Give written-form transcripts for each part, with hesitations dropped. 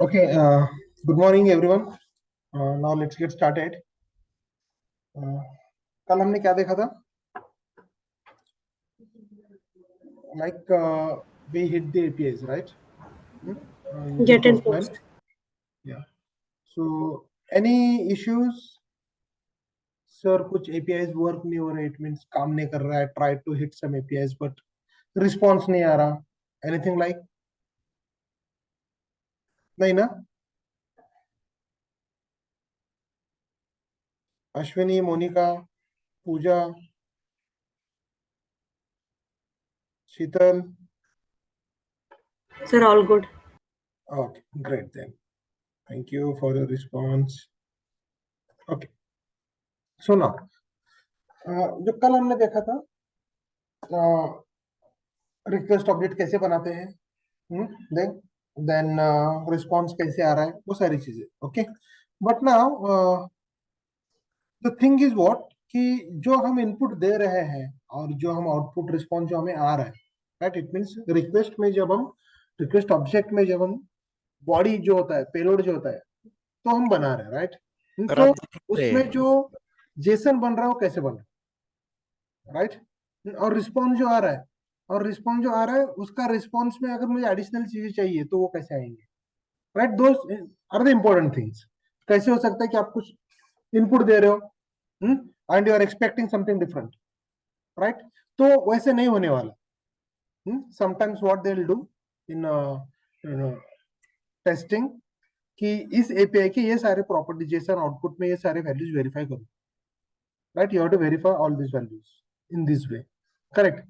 Okay, good morning everyone. Now let's get started. कल हमने क्या देखा था? Like we hit the APIs, right? Using Get and Postman. post. Yeah. So any issues? Sir, कुछ APIs work नहीं हो रहे. It means काम नहीं कर रहा है. Try to hit some APIs, but response नहीं आ रहा. Anything like? नहीं ना? अश्विनी, मोनिका, पूजा, शीतल. Sir, all good. Okay, great then. Thank you for your response. Okay. So now, जो कल हमने देखा था, रिक्वेस्ट ऑब्जेक्ट कैसे बनाते हैं, देन रिस्पॉन्स कैसे आ रहा है, वो सारी चीजें. Okay, but now the thing is what कि जो हम इनपुट दे रहे हैं और जो हम आउटपुट रिस्पॉन्स जो हमें आ रहा है, राइट, इट मींस रिक्वेस्ट में जब हम रिक्वेस्ट ऑब्जेक्ट में जब हम बॉडी जो होता है, पेलोड जो होता है, तो हम बना रहे हैं, राइट. तो उसमें जो जेसन बन रहा है वो कैसे बन रहा है, राइट. और रिस्पॉन्स जो आ रहा है, उसका रिस्पॉन्स में अगर मुझे एडिशनल चीजें चाहिए तो वो कैसे आएंगे, right. Those are the important things. कैसे हो सकता है कि आप कुछ इनपुट दे रहे हो and you are expecting something different, right. तो वैसे नहीं होने वाला. Sometimes what they will do in testing कि इस एपीआई के ये सारे प्रॉपर्टी जेसन आउटपुट में ये सारे वैल्यूज वेरीफाई करो, right. You have to verify all this values in this way, correct.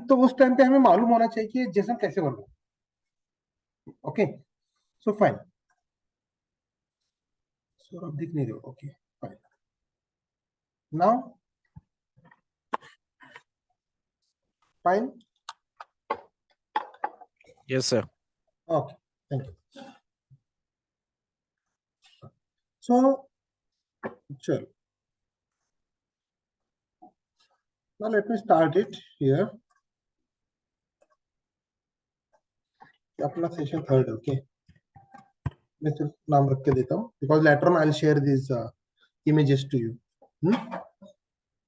तो उस टाइम पे हमें मालूम होना चाहिए कि जेसन कैसे बन रहा है. Okay, so fine. सो अब दिख नहीं रहे. Okay, fine. Now fine. Yes, sir. Okay, thank you. So, sure. Now let me start it here. अपना सेशन थर्ड. ओके, मैं सिर्फ नाम रख के देता हूँ because later on I will share this images to you,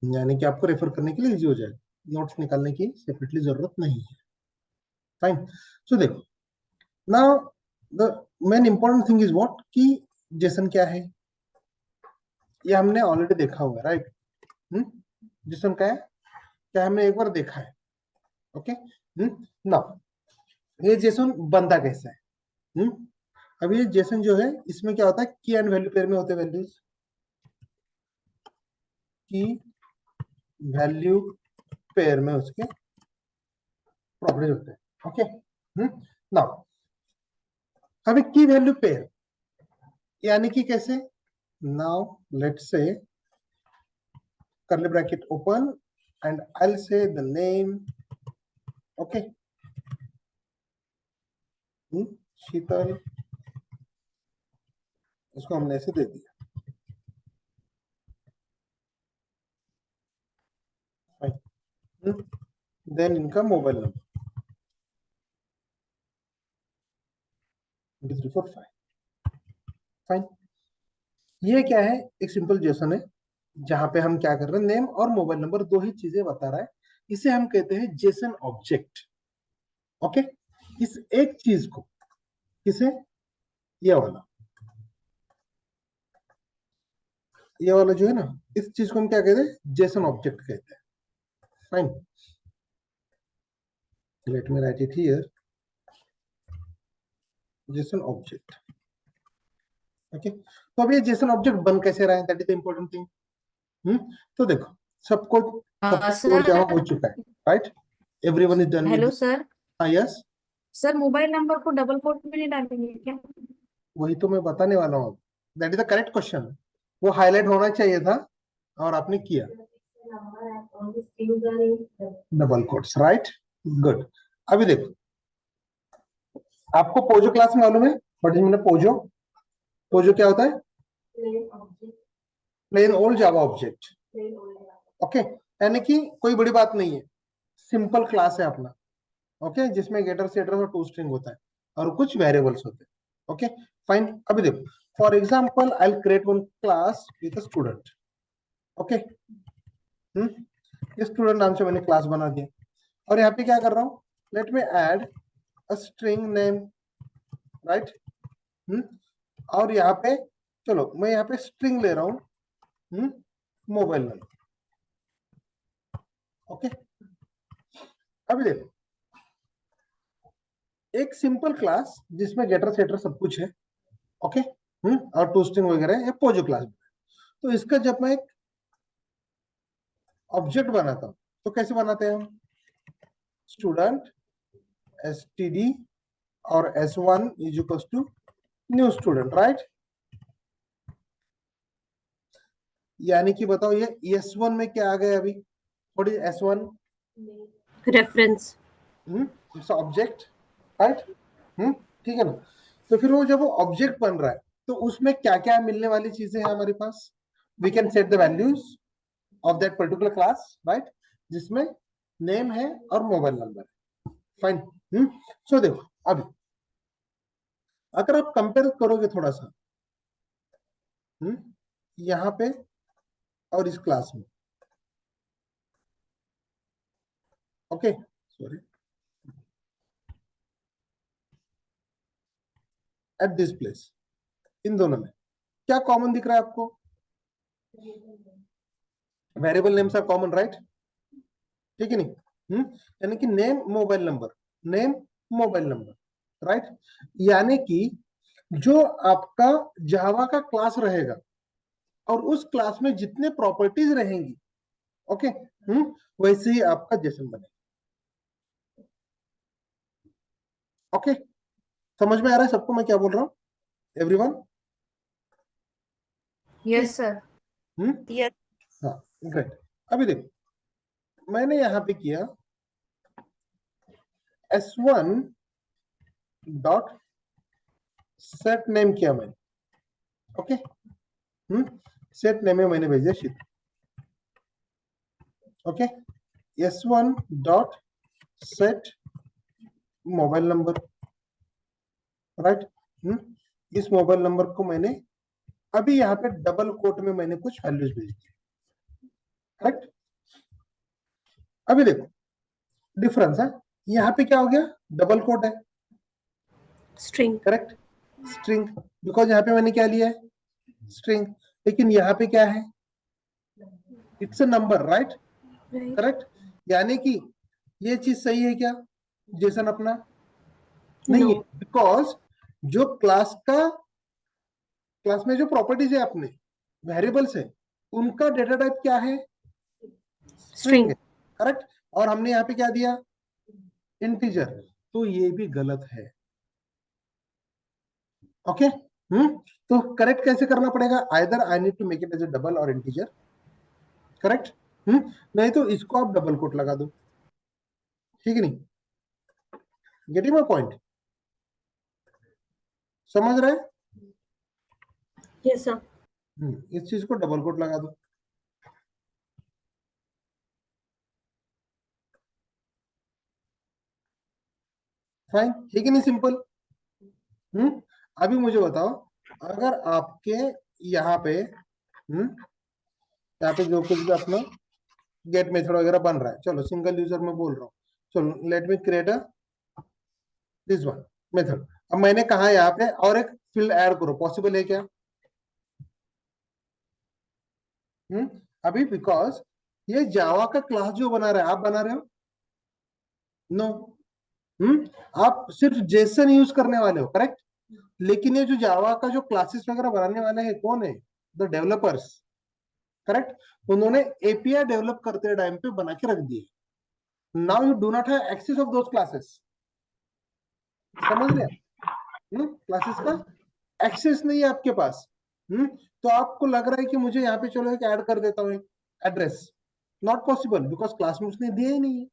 यानी कि आपको रेफर करने के लिए इजी हो जाए. नोट्स निकालने की सेपरेटली जरूरत नहीं है. फाइन. सो देखो, now the main important thing is what कि जेसन क्या है, ये हमने ऑलरेडी देखा हुआ है, राइट. जेसन क्या है, क्या हमने एक बार देखा है. ओके, नाउ ये जेसन बनता कैसा है. अब ये जेसन जो है, इसमें क्या होता है, की एंड वैल्यू पेयर में होते हैं वैल्यूज. की वैल्यू पेयर में उसके प्रॉपर्टीज होते हैं. ओके, नाउ अभी की वैल्यू पेयर यानी कि कैसे. Now let's say curly bracket open and I'll say the name. Okay, शीतल, इसको हमने ऐसे दे दिया. देन इनका मोबाइल नंबर 345. फाइन. ये क्या है, एक सिंपल जेसन है जहां पे हम क्या कर रहे हैं, नेम और मोबाइल नंबर दो ही चीजें बता रहा है. इसे हम कहते हैं जेसन ऑब्जेक्ट. ओके, इस एक चीज को, किसे, ये वाला जो है ना, इस चीज को हम क्या कहते हैं, जेसन ऑब्जेक्ट कहते हैं. Fine. Let me right it here, Jason object. Okay, तो अब ये जेसन ऑब्जेक्ट बन कैसे रहा है, that is the important thing. तो देखो, सबको कोड जावा हो चुका है, right. Everyone is done. Hello sir. हाँ, यस सर, मोबाइल नंबर को डबल कोट में नहीं डालेंगे क्या? वही तो मैं बताने वाला हूँ. That is the correct question. वो हाईलाइट होना चाहिए था और आपने किया डबल कोट्स, राइट. गुड. अभी देखो, आपको पोजो क्लास में मालूम है, what is mean POJO. POJO क्या होता है, plain old Java object. Okay, यानी कि कोई बड़ी बात नहीं है, सिंपल क्लास है अपना. ओके, जिसमें गेटर सेटर और टू स्ट्रिंग होता है और कुछ वेरिएबल्स होते हैं. Okay fine. अभी देखो, for example I will create one class with student. Okay, ये स्टूडेंट नाम से मैंने क्लास बना दिया और यहाँ पे क्या कर रहा हूँ, let me add a string name, right. और यहाँ पे चलो मैं यहाँ पे स्ट्रिंग ले रहा हूँ मोबाइल नंबर. ओके, अभी देखो एक सिंपल क्लास जिसमें गेटर सेटर सब कुछ है. ओके, और टू स्ट्रिंग वगैरह, ये पोजो क्लास. तो इसका जब मैं एक ऑब्जेक्ट बनाता हूं तो कैसे बनाते हैं हम, स्टूडेंट std और s1 is equal to new student, right. यानी कि बताओ ये s1 में क्या आ गया अभी, what is s1, reference. Its object, right. ठीक है ना. तो फिर वो जब वो ऑब्जेक्ट बन रहा है तो उसमें क्या क्या मिलने वाली चीजें हैं हमारे पास, we can set the values of that particular class, right, जिसमें नेम है और मोबाइल नंबर है. फाइन. सो देखो अभी अगर आप कंपेयर करोगे थोड़ा सा यहाँ पे और इस क्लास में, okay sorry, at this place, इन दोनों में क्या कॉमन दिख रहा है आपको, variable names are common, right. ठीक है नहीं, यानी कि name mobile number, name mobile number, right. यानी कि जो आपका जावा का क्लास रहेगा और उस क्लास में जितने प्रॉपर्टीज रहेंगी, ओके, वैसे ही आपका जेसन बनेगा. ओके, समझ में आ रहा है सबको मैं क्या बोल रहा हूँ, एवरीवन? Yes sir. यस. हाँ ग्रेट. अभी देखो मैंने यहाँ पे किया s1 डॉट सेट नेम किया मैंने. ओके, सेट नेम में मैंने भेज दिया शीत. Okay, s1 dot set mobile number, right. इस मोबाइल नंबर को मैंने अभी यहाँ पे डबल कोट में मैंने कुछ वैल्यूज भेज दी, करेक्ट. अभी देखो डिफरेंस है, यहाँ पे क्या हो गया, डबल कोट है, स्ट्रिंग. करेक्ट, स्ट्रिंग, बिकॉज यहाँ पे मैंने क्या लिया है, स्ट्रिंग. लेकिन यहाँ पे क्या है, it's a number, right, correct. यानी कि ये चीज सही है क्या जेसन अपना, नहीं है, बिकॉज जो क्लास में जो प्रॉपर्टीज है अपने वेरिएबल्स है उनका डेटा टाइप क्या है, स्ट्रिंग है, करेक्ट. और हमने यहाँ पे क्या दिया, इंटीजर. तो ये भी गलत है. ओके, तो करेक्ट कैसे करना पड़ेगा, either I need to make it as a double और इंटीजर, करेक्ट. नहीं तो इसको आप डबल कोट लगा दो, ठीक है नहीं, गेटिंग माय पॉइंट, समझ रहे हैं. Yes sir. इस चीज को डबल कोट लगा दो. फाइन, ठीक है नहीं, सिंपल. अभी मुझे बताओ अगर आपके यहाँ पे जो कुछ भी अपना गेट मेथड वगैरह बन रहा है, चलो सिंगल यूजर में बोल रहा हूँ, चलो let me create a this one method. अब मैंने कहा यहाँ पे और एक फील्ड ऐड करो, पॉसिबल है क्या, अभी बिकॉज ये जावा का क्लास जो बना रहा है आप बना रहे हो, नो, आप सिर्फ जेसन यूज करने वाले हो, करेक्ट. लेकिन ये जो जावा का जो क्लासेस वगैरह बनाने वाले हैं कौन है, द डेवलपर्स, करेक्ट. उन्होंने एपीआई डेवलप करते टाइम पे बना के रख दिए. Now you do not have access of those classes, समझ रहे हैं, क्लासेस का एक्सेस नहीं है आपके पास. तो आपको लग रहा है कि मुझे यहाँ पे चलो एक ऐड कर देता हूँ address, not possible because class में उसने दिया ही नहीं है.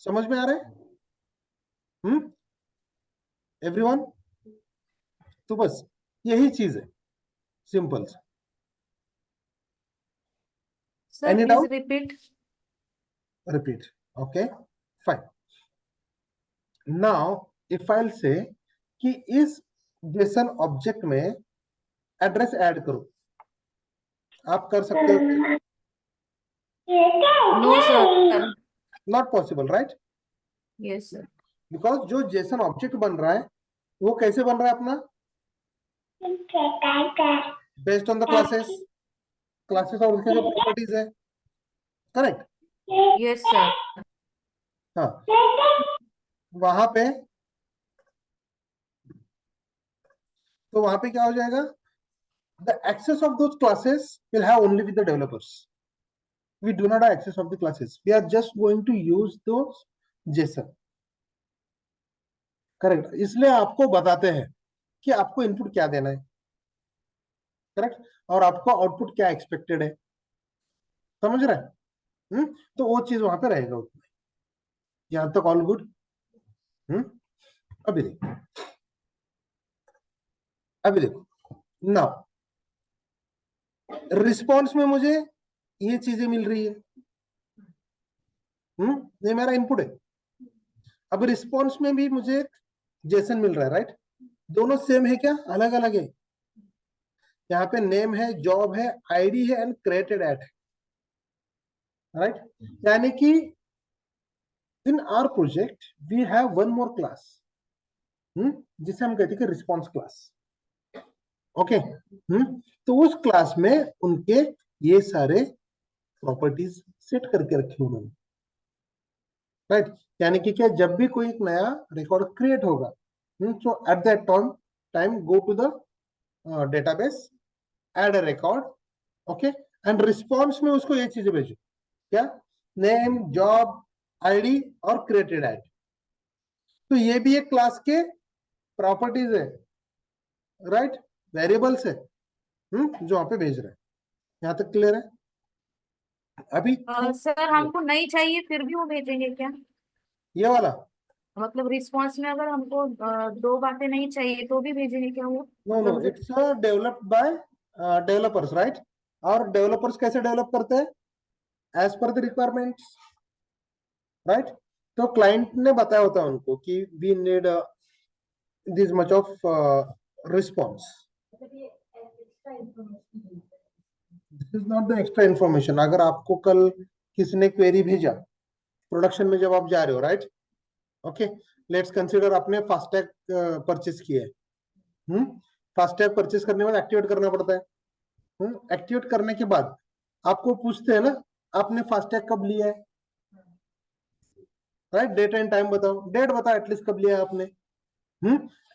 समझ में आ रहा है एवरीवन? तो बस यही चीज है, simple. Sir, Any please doubt? repeat. Repeat. Okay, fine. Now if I'll say कि इस जेसन ऑब्जेक्ट में एड्रेस ऐड करो। आप कर सकते हो? No sir. Not possible, right? Yes sir. Because जो जेसन ऑब्जेक्ट बन रहा है वो कैसे बन रहा है अपना? बेस्ड ऑन द क्लासेस और उसके जो प्रॉपर्टीज है, करेक्ट? Yes sir. हाँ, वहां पे तो वहां पे क्या हो जाएगा? The access of those classes will have only with the developers. We do not have access of the classes. We are just going to use those JSON. Correct? इसलिए आपको बताते हैं कि आपको इनपुट क्या देना है, करेक्ट, और आपको आउटपुट क्या एक्सपेक्टेड है। समझ रहे हैं? तो वो चीज वहां पे रहेगा उसमें। यहां तक ऑल गुड? अभी देखो नाउ रिस्पॉन्स में मुझे ये चीजें मिल रही है। ये मेरा इनपुट है। अब रिस्पॉन्स में भी मुझे जेसन मिल रहा है, राइट? दोनों सेम है क्या? अलग अलग है। यहाँ पे नेम है, जॉब है, आईडी है एंड क्रिएटेड एट है, राइट? यानी कि in our project we have one more class, जिसे हम कहते हैं रिस्पॉन्स क्लास। ओके, तो उस क्लास में उनके ये सारे प्रॉपर्टीज सेट करके रखे उन्होंने, राइट? यानी कि क्या, जब भी कोई एक नया रिकॉर्ड क्रिएट होगा, तो at that time go to the database, add a record, okay, and response में उसको ये चीजें भेजो, क्या? नेम, जॉब, आईडी और क्रिएटेड एड। तो ये भी एक क्लास के प्रॉपर्टीज है, राइट? वेरिएबल्स है, जो वहां पे भेज रहे हैं। यहां तक क्लियर है? अभी सर हमको नहीं चाहिए फिर भी वो भेजेंगे क्या? ये वाला मतलब रिस्पॉन्स में अगर हमको दो बातें नहीं चाहिए तो भी भेजेंगे क्या वो? No no, it's developed by developers, right? और डेवलपर्स कैसे डेवलप करते हैं? As per the requirements, right? तो क्लाइंट ने बताया होता है उनको कि we need this much of response. This is not the extra information. अगर आपको कल किसी ने क्वेरी भेजा प्रोडक्शन में, जब आप जा रहे हो, राइट? ओके, लेट्स कंसीडर आपने फास्टैग परचेस किया है। फास्टैग परचेस करने के बाद एक्टिवेट करना पड़ता है। एक्टिवेट करने के बाद आपको पूछते हैं ना, आपने फास्टैग कब लिया है, राइट? डेट एंड टाइम बताओ, डेट बताओ एटलीस्ट कब लिया है आपने।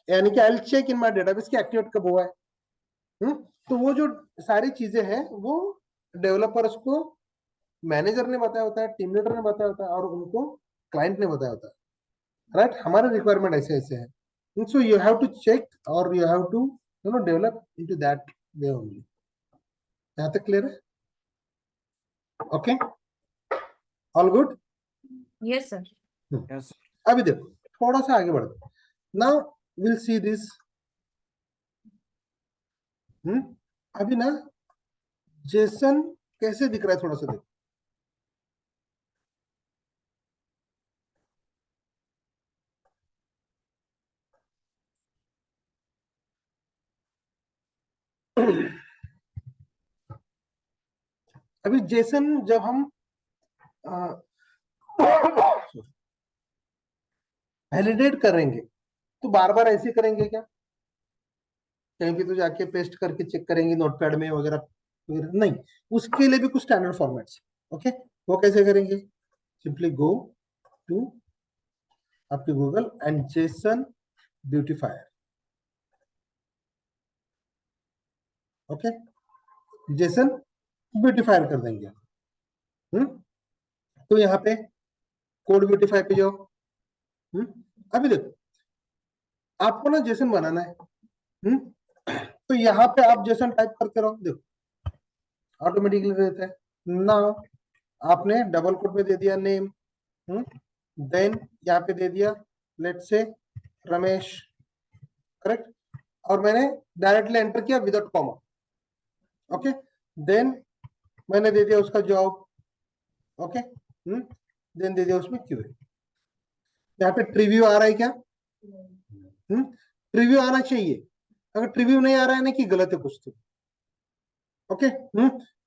यानी कि I will check in my database कि एक्टिवेट कब हुआ है। तो वो जो सारी चीजें हैं वो डेवलपर्स को मैनेजर ने बताया होता है, टीम लीडर ने बताया होता है, और उनको क्लाइंट ने बताया होता है, राइट? हमारे रिक्वायरमेंट ऐसे ऐसे है, so you have to check और you have to develop into that way only. यहां तक क्लियर है? Okay, all good? Yes sir. Yes. अभी देखो थोड़ा सा आगे बढ़ते, नाउ विल सी दिस। अभी ना जेसन कैसे दिख रहा है, थोड़ा सा देखो। अभी जेसन जब हम वैलिडेट करेंगे तो बार बार ऐसे करेंगे क्या? कहीं भी तो जाके पेस्ट करके चेक करेंगे नोटपैड में वगैरह वगैरह? नहीं, उसके लिए भी कुछ स्टैंडर्ड फॉर्मेट्स। ओके, वो कैसे करेंगे? सिंपली गो टू आपके Google and JSON beautifier. Okay, JSON beautifier कर देंगे। तो यहाँ पे कोड ब्यूटीफाई पे जाओ। अभी देखो आपको ना जेसन बनाना है, तो यहाँ पे आप जेसन टाइप करते रहो, देखो ऑटोमेटिकली देता है ना। आपने डबल कोट में दे दिया नेम, देन यहाँ पे दे दिया लेट्स से रमेश, करेक्ट, और मैंने डायरेक्टली एंटर किया विदाउट कॉमा। ओके, देन मैंने दे दिया उसका जॉब। ओके, देन दे दिया उसमें क्यूए। यहाँ पे ट्रीव्यू आ रहा है क्या? प्रीव्यू आना चाहिए, अगर प्रीव्यू नहीं आ रहा है ना कि गलत है कुछ तो। ओके,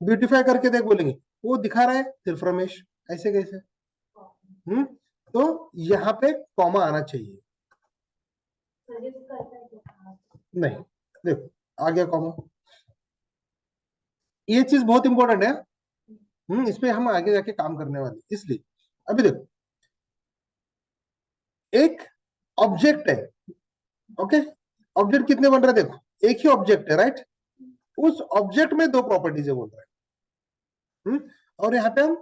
ब्यूटीफाई करके देख बोलेंगे, वो दिखा रहा है सिर्फ रमेश, ऐसे कैसे? तो यहाँ पे कॉमा आना चाहिए, नहीं, देखो आ गया कॉमा। ये चीज बहुत इंपॉर्टेंट है, इसमें हम आगे जाके काम करने वाले, इसलिए अभी देखो एक ऑब्जेक्ट है। ओके, ऑब्जेक्ट कितने बन रहे हैं देखो, एक ही ऑब्जेक्ट है, राइट? उस ऑब्जेक्ट में दो प्रॉपर्टीज है बोल रहे हैं। और यहाँ पे हम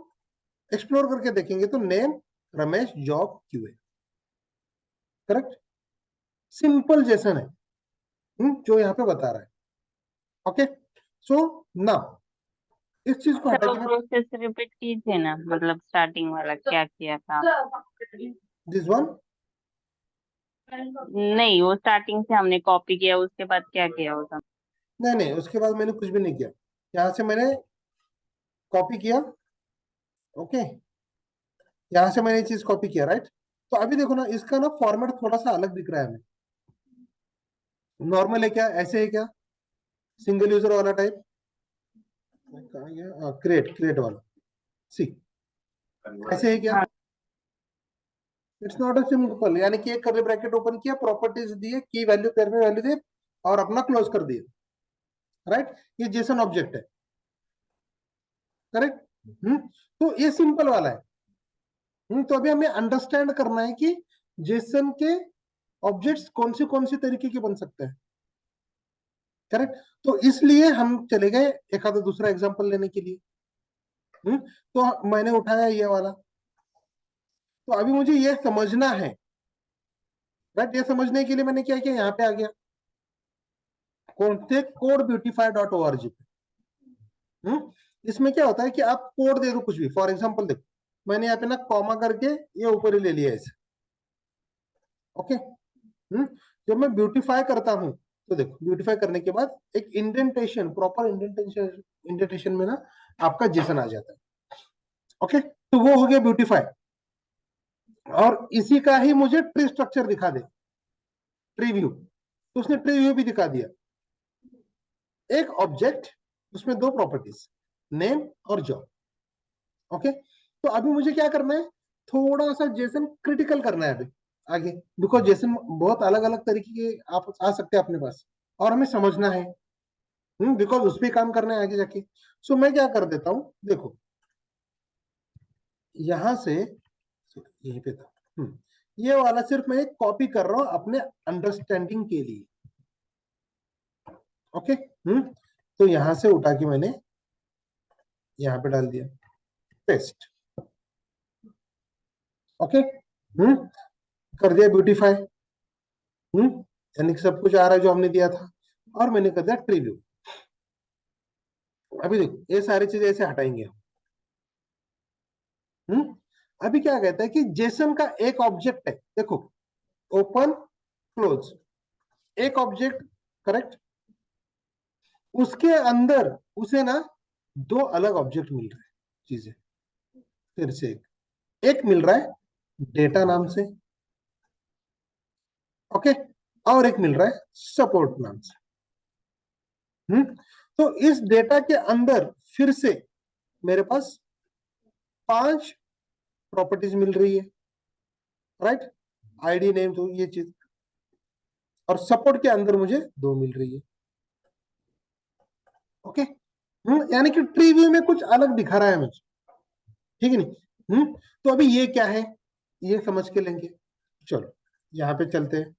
एक्सप्लोर करके देखेंगे तो name Ramesh job QA, correct? Simple Jason है, जो यहाँ पे बता रहा है। ओके, सो नाउ इस चीज को हटा तो के प्रोसेस रिपीट कीजिए ना, मतलब स्टार्टिंग वाला क्या किया था। दिस वन, नहीं, वो स्टार्टिंग से हमने कॉपी किया, उसके बाद क्या किया होगा। नहीं नहीं, उसके बाद मैंने कुछ भी नहीं किया, यहाँ से मैंने कॉपी किया। ओके, यहाँ से मैंने ये चीज कॉपी किया, राइट? तो अभी देखो ना, इसका ना फॉर्मेट थोड़ा सा अलग दिख रहा है हमें। नॉर्मल है क्या, ऐसे है क्या, सिंगल यूजर वाला टाइप, कहाँ गया, क्रिएट क्रिएट वाला, सी ऐसे है क्या? हाँ। इट्स नॉट अ सिंपल, यानी कि एक कर्ली ब्रैकेट ओपन किया, प्रॉपर्टीज दिए, की वैल्यू पेयर में वैल्यू दिए और अपना क्लोज कर दिया, राइट? ये जेसन ऑब्जेक्ट है, करेक्ट? तो ये सिंपल वाला है। तो अभी हमें अंडरस्टैंड करना है कि जेसन के ऑब्जेक्ट्स कौन सी तरीके के बन सकते हैं, करेक्ट? तो इसलिए हम चले गए एक आधा दूसरा एग्जांपल लेने के लिए। तो मैंने उठाया ये वाला, तो अभी मुझे ये समझना है, राइट? ये समझने के लिए मैंने क्या किया, यहाँ पे आ गया, कौन थे, code beautify dot O R G पे। इसमें क्या होता है कि आप कोड दे दो कुछ भी, फॉर एग्जाम्पल देखो मैंने यहाँ पे ना कॉमा करके ये ऊपर ही ले लिया ऐसे। ओके, जब मैं ब्यूटीफाई करता हूं तो देखो, ब्यूटीफाई करने के बाद एक इंडेंटेशन, प्रॉपर इंडेंटेशन, इंडेंटेशन में ना आपका जेसन आ जाता है। ओके, तो वो हो गया ब्यूटीफाई, और इसी का ही मुझे ट्री स्ट्रक्चर दिखा दे, ट्री व्यू, तो उसने ट्री व्यू भी दिखा दिया। एक ऑब्जेक्ट, उसमें दो प्रॉपर्टीज, नेम और जॉब। ओके, तो अभी मुझे क्या करना है, थोड़ा सा जेसन क्रिटिकल करना है अभी आगे, बिकॉज जेसन बहुत अलग अलग तरीके के आप आ सकते हैं अपने पास, और हमें समझना है, बिकॉज उस पर काम करना है आगे जाके। सो मैं क्या कर देता हूं, देखो यहां से, यहीं पे था, ये वाला सिर्फ मैं कॉपी कर रहा हूं अपने अंडरस्टैंडिंग के लिए। ओके, तो यहां से उठा के मैंने यहां पे डाल दिया, पेस्ट। ओके, कर दिया ब्यूटीफाई, यानी कि सब कुछ आ रहा है जो हमने दिया था, और मैंने कर दिया ट्रीव्यू। अभी देखो ये सारी चीजें ऐसे हटाएंगे हम। अभी क्या कहता है कि जेसन का एक ऑब्जेक्ट है, देखो ओपन क्लोज, एक ऑब्जेक्ट, करेक्ट? उसके अंदर उसे ना दो अलग ऑब्जेक्ट मिल रहे हैं, चीजें, फिर से एक मिल रहा है डेटा नाम से, ओके, और एक मिल रहा है सपोर्ट नाम से। तो इस डेटा के अंदर फिर से मेरे पास 5 प्रॉपर्टीज मिल रही है, राइट? आईडी, नेम, तो ये चीज, और सपोर्ट के अंदर मुझे 2 मिल रही है। ओके, यानी कि ट्री व्यू में कुछ अलग दिखा रहा है मुझे, ठीक है नहीं? तो अभी ये क्या है, ये समझ के लेंगे। चलो यहां पे चलते हैं।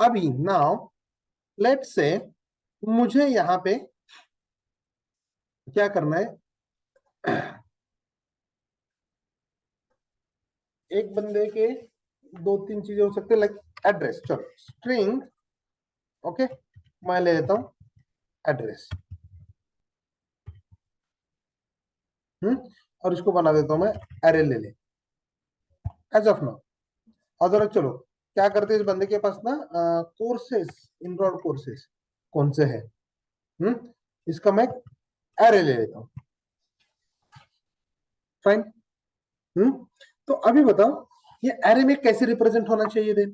अभी नाउ लेट्स से मुझे यहां पे क्या करना है, एक बंदे के 2-3 चीजें हो सकते हैं, लाइक एड्रेस, चलो स्ट्रिंग, ओके, मैं ले लेता हूं एड्रेस, और इसको बना देता हूं मैं एरे ले ले, एज ऑफ नाउ। अदर चलो क्या करते हैं, इस बंदे के पास ना कोर्सेस, इनरोड कोर्सेस कौन से है, इसका मैं एरे ले लेता हूं, फाइन। तो अभी बताओ ये एरे में कैसे रिप्रेजेंट होना चाहिए दे,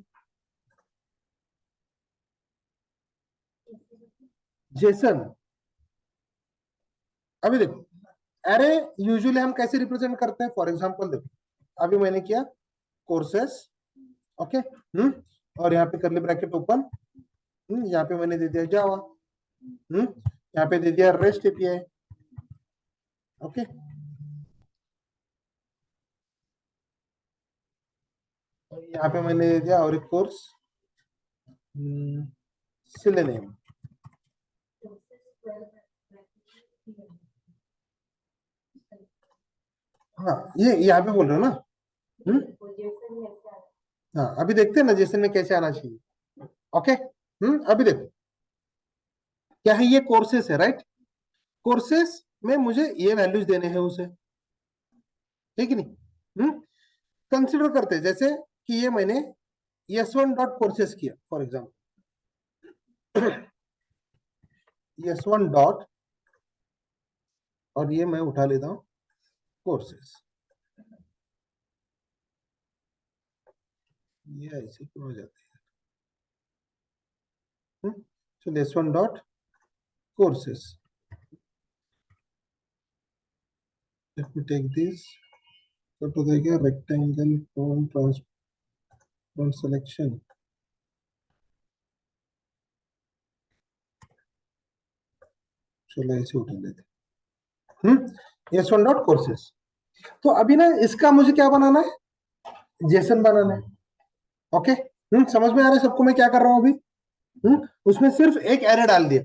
जेसन, अभी देखो अरे यूजुअली हम कैसे रिप्रेजेंट करते हैं, फॉर एग्जांपल देखो अभी मैंने किया कोर्सेस, ओके, और यहाँ पे करली ब्रैकेट ओपन, यहाँ पे मैंने दे दिया जावा, यहाँ पे दे दिया रेस्ट एपीआई, ओके, यहाँ पे मैंने दे दिया और एक कोर्स सिलेनियम, हाँ ये यहाँ पे बोल रहे हो ना, हाँ अभी देखते हैं ना जेसन में कैसे आना चाहिए, ओके, अभी देखो क्या है, ये कोर्सेस है राइट, कोर्सेस में मुझे ये वैल्यूज देने हैं उसे, ठीक है नहीं, कंसिडर करते हैं जैसे कि ये मैंने S1 डॉट कोर्सेस किया फॉर एग्जाम्पल, S1 डॉट, और ये मैं उठा लेता हूं कोर्सेस, ये ऐसे क्यों हो जाती है, चलो S1 dot courses, let me take this, तो देखिए रेक्टेंगल फॉर्म ट्रांसपेरेंट सिलेक्शन, चलो ऐसे उठा लेते, S1 डॉट कोर्सेस, तो अभी ना इसका मुझे क्या बनाना है, जेसन बनाना है, ओके, समझ में आ रहा है सबको मैं क्या कर रहा हूं अभी, उसमें सिर्फ एक एरे डाल दिया,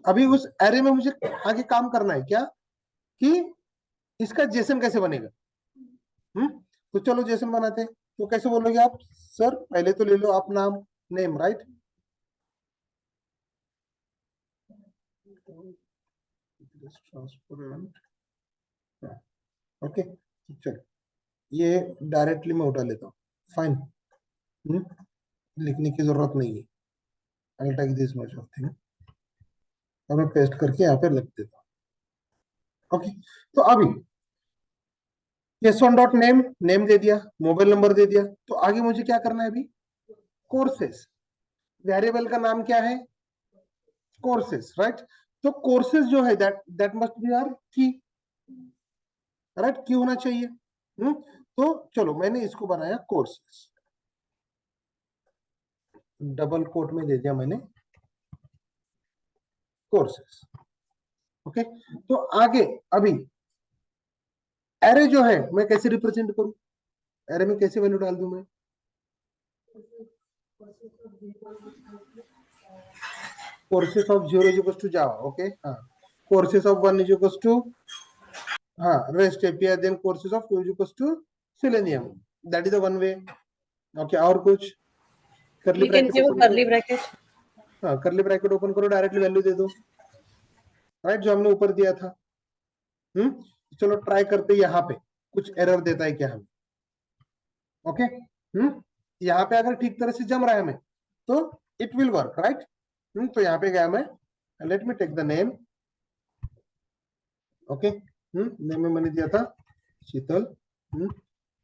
अभी उस एरे में मुझे आगे काम करना है क्या, कि इसका जेसन कैसे बनेगा, तो चलो जेसन बनाते हैं, तो कैसे बोलोगे आप, सर पहले तो ले लो आप नाम, नेम राइट, ट्रांसपेरेंट, ओके, चलो ये डायरेक्टली मैं उठा लेता हूँ, फाइन, लिखने की जरूरत नहीं है, I take this much of thing, और मैं पेस्ट करके यहाँ पे लिख देता हूँ, ओके, तो अभी S1 डॉट नेम, नेम दे दिया, मोबाइल नंबर दे दिया, तो आगे मुझे क्या करना है अभी, कोर्सेस, वेरिएबल का नाम क्या है, कोर्सेस राइट, तो कोर्सेस जो है दैट मस्ट बी आर की, राइट, की होना चाहिए, तो चलो मैंने इसको बनाया कोर्सेस, डबल कोट में दे दिया मैंने कोर्सेस, ओके, तो आगे अभी एरे जो है मैं कैसे रिप्रेजेंट करूं, एरे में कैसे वैल्यू डाल दूं मैं, courses of 0 is equal to Java, okay, हाँ, courses of 1 is equal to, हाँ, rest API, then courses of 2 is equal to Selenium, that is the one way, okay, और कुछ, curly bracket open, curly bracket, हाँ curly bracket open करो, directly value दे दो, right, जो हमने ऊपर दिया था, चलो ट्राई करते यहाँ पे कुछ एरर देता है क्या हमें, ओके, यहाँ पे अगर ठीक तरह से जम रहा है हमें तो इट विल वर्क राइट, तो यहाँ पे गया मैं, let me take the name, okay, name में मैंने दिया था Sheetal,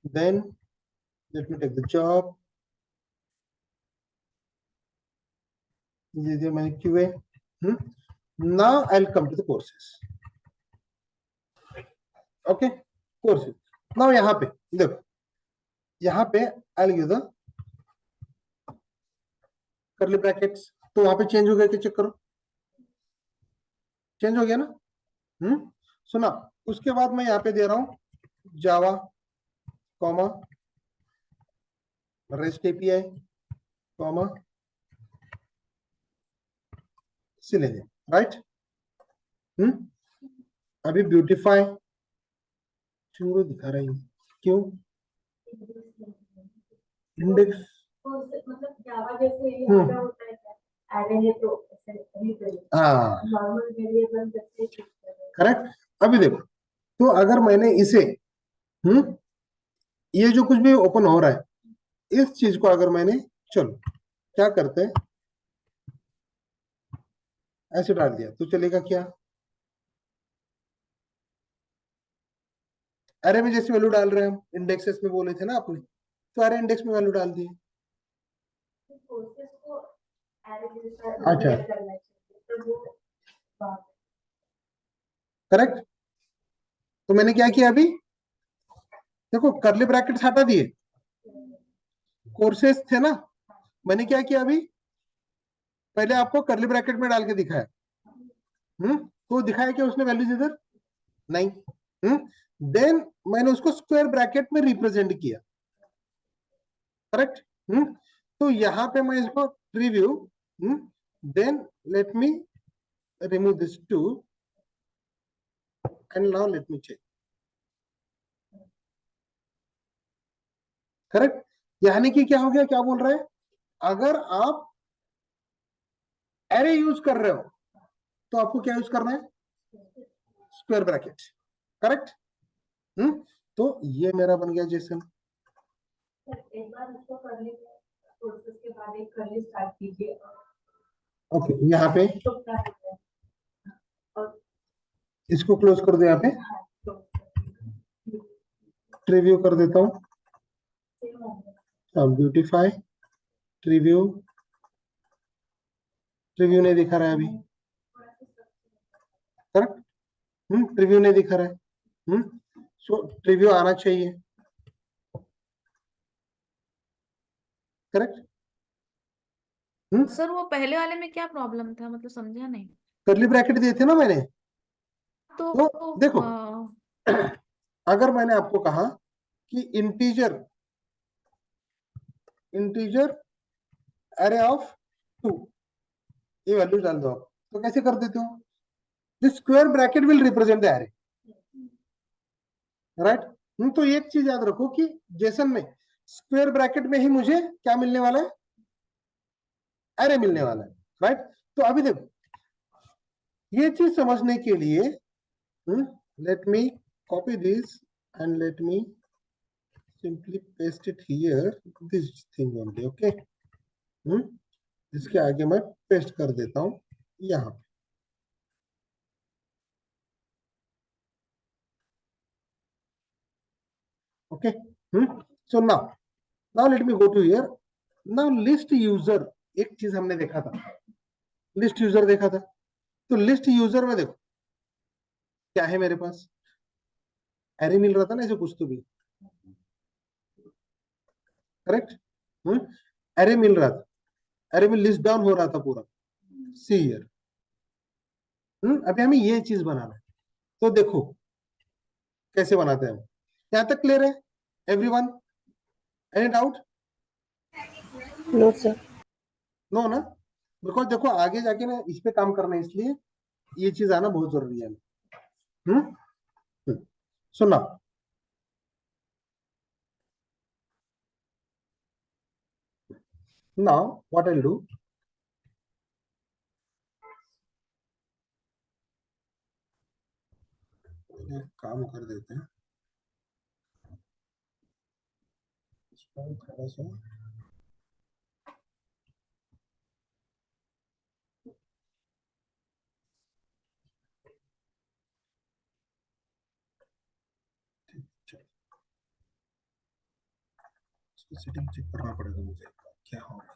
then let me take the job, दे दिया मैंने QA, now I will come to the courses, okay, courses, now यहाँ पे देखो, यहाँ पे I will give the curly brackets, तो वहां पे चेंज हो गया कि चेक करो, चेंज हो गया ना, सुना, उसके बाद मैं यहाँ पे दे रहा हूं Java comma rest API comma Selenium, right, अभी ब्यूटीफाई शुरू दिखा रही है, क्यों, इंडेक्स, मतलब जावा जैसे यहाँ होता है क्या, एरे है तो ऐसे हाँ नॉर्मल वेरिएबल जैसे, करेक्ट, अभी देखो, तो अगर मैंने इसे, ये जो कुछ भी ओपन हो रहा है इस चीज को अगर मैंने, चलो क्या करते हैं, ऐसे डाल दिया तो चलेगा क्या, अरे में जैसे वैल्यू डाल रहे हैं हम, इंडेक्सेस में बोले थे ना आपने, तो अरे इंडेक्स में वैल्यू डाल दिए, अच्छा वो बात करेक्ट। तो मैंने क्या किया अभी, देखो कर्ली ब्रैकेट्स हटा दिए, कोर्सेस थे ना, मैंने क्या किया अभी, पहले आपको कर्ली ब्रैकेट में डाल के दिखाया। तो दिखाया क्या उसने वैल्यूज इधर, नहीं। देन मैंने उसको स्क्वायर ब्रैकेट में रिप्रेजेंट किया, करेक्ट। तो यहां पे मैं इसको preview, then let me remove this too and now let me check, correct. यानी कि क्या हो गया, क्या बोल रहे हैं, अगर आप एरे यूज कर रहे हो तो आपको क्या यूज करना है, स्क्वायर ब्रैकेट, करेक्ट। तो ये मेरा बन गया जेसन। एक बार उसको कर लीजिए, प्रोसेस के बाद एक कर ली स्टार्ट कीजिए ओके, यहाँ पे तो क्या होता है और इसको क्लोज कर दो, यहाँ पे प्रीव्यू कर देता हूँ, ब्यूटीफाई प्रीव्यू, प्रीव्यू नहीं दिखा रहा है अभी, करेक्ट। प्रीव्यू नहीं दिखा रहा है, सो प्रीव्यू आना चाहिए, करेक्ट। सर वो पहले वाले में क्या प्रॉब्लम था, मतलब समझा नहीं। कर्ली ब्रैकेट दिए थे ना मैंने, तो तो देखो अगर मैंने आपको कहा कि इंटीजर एरे ऑफ 2, ये वैल्यू डाल दो आप, तो कैसे कर देते हो, this square bracket will represent the array, right. तो एक चीज याद रखो कि जेसन में स्क्वायर ब्रैकेट में ही मुझे क्या मिलने वाला है, एरे मिलने वाला है, राइट। तो अभी देखो ये चीज समझने के लिए let me copy this and let me simply paste it here, this thing only, okay. इसके आगे मैं पेस्ट कर देता हूं यहां पे, okay. So now let me go to here, now list user, एक चीज हमने देखा था, लिस्ट यूजर देखा था, तो लिस्ट यूजर में देखो क्या है मेरे पास, एरे मिल रहा था ना, ऐसे कुछ तो भी, करेक्ट। एरे मिल रहा था, एरे में लिस्ट डाउन हो रहा था पूरा, सी हियर। अभी हमें ये चीज बनाना है, तो देखो कैसे बनाते हैं हम, यहां तक क्लियर है everyone, any doubt, no sir. No ना, बिकॉज देखो आगे जाके ना इस पे काम करना है, इसलिए ये चीज आना बहुत जरूरी है। सुनना, now what I will do, काम कर देते हैं थोड़ा सा, सेटिंग चेक करना पड़ेगा मुझे क्या हो रहा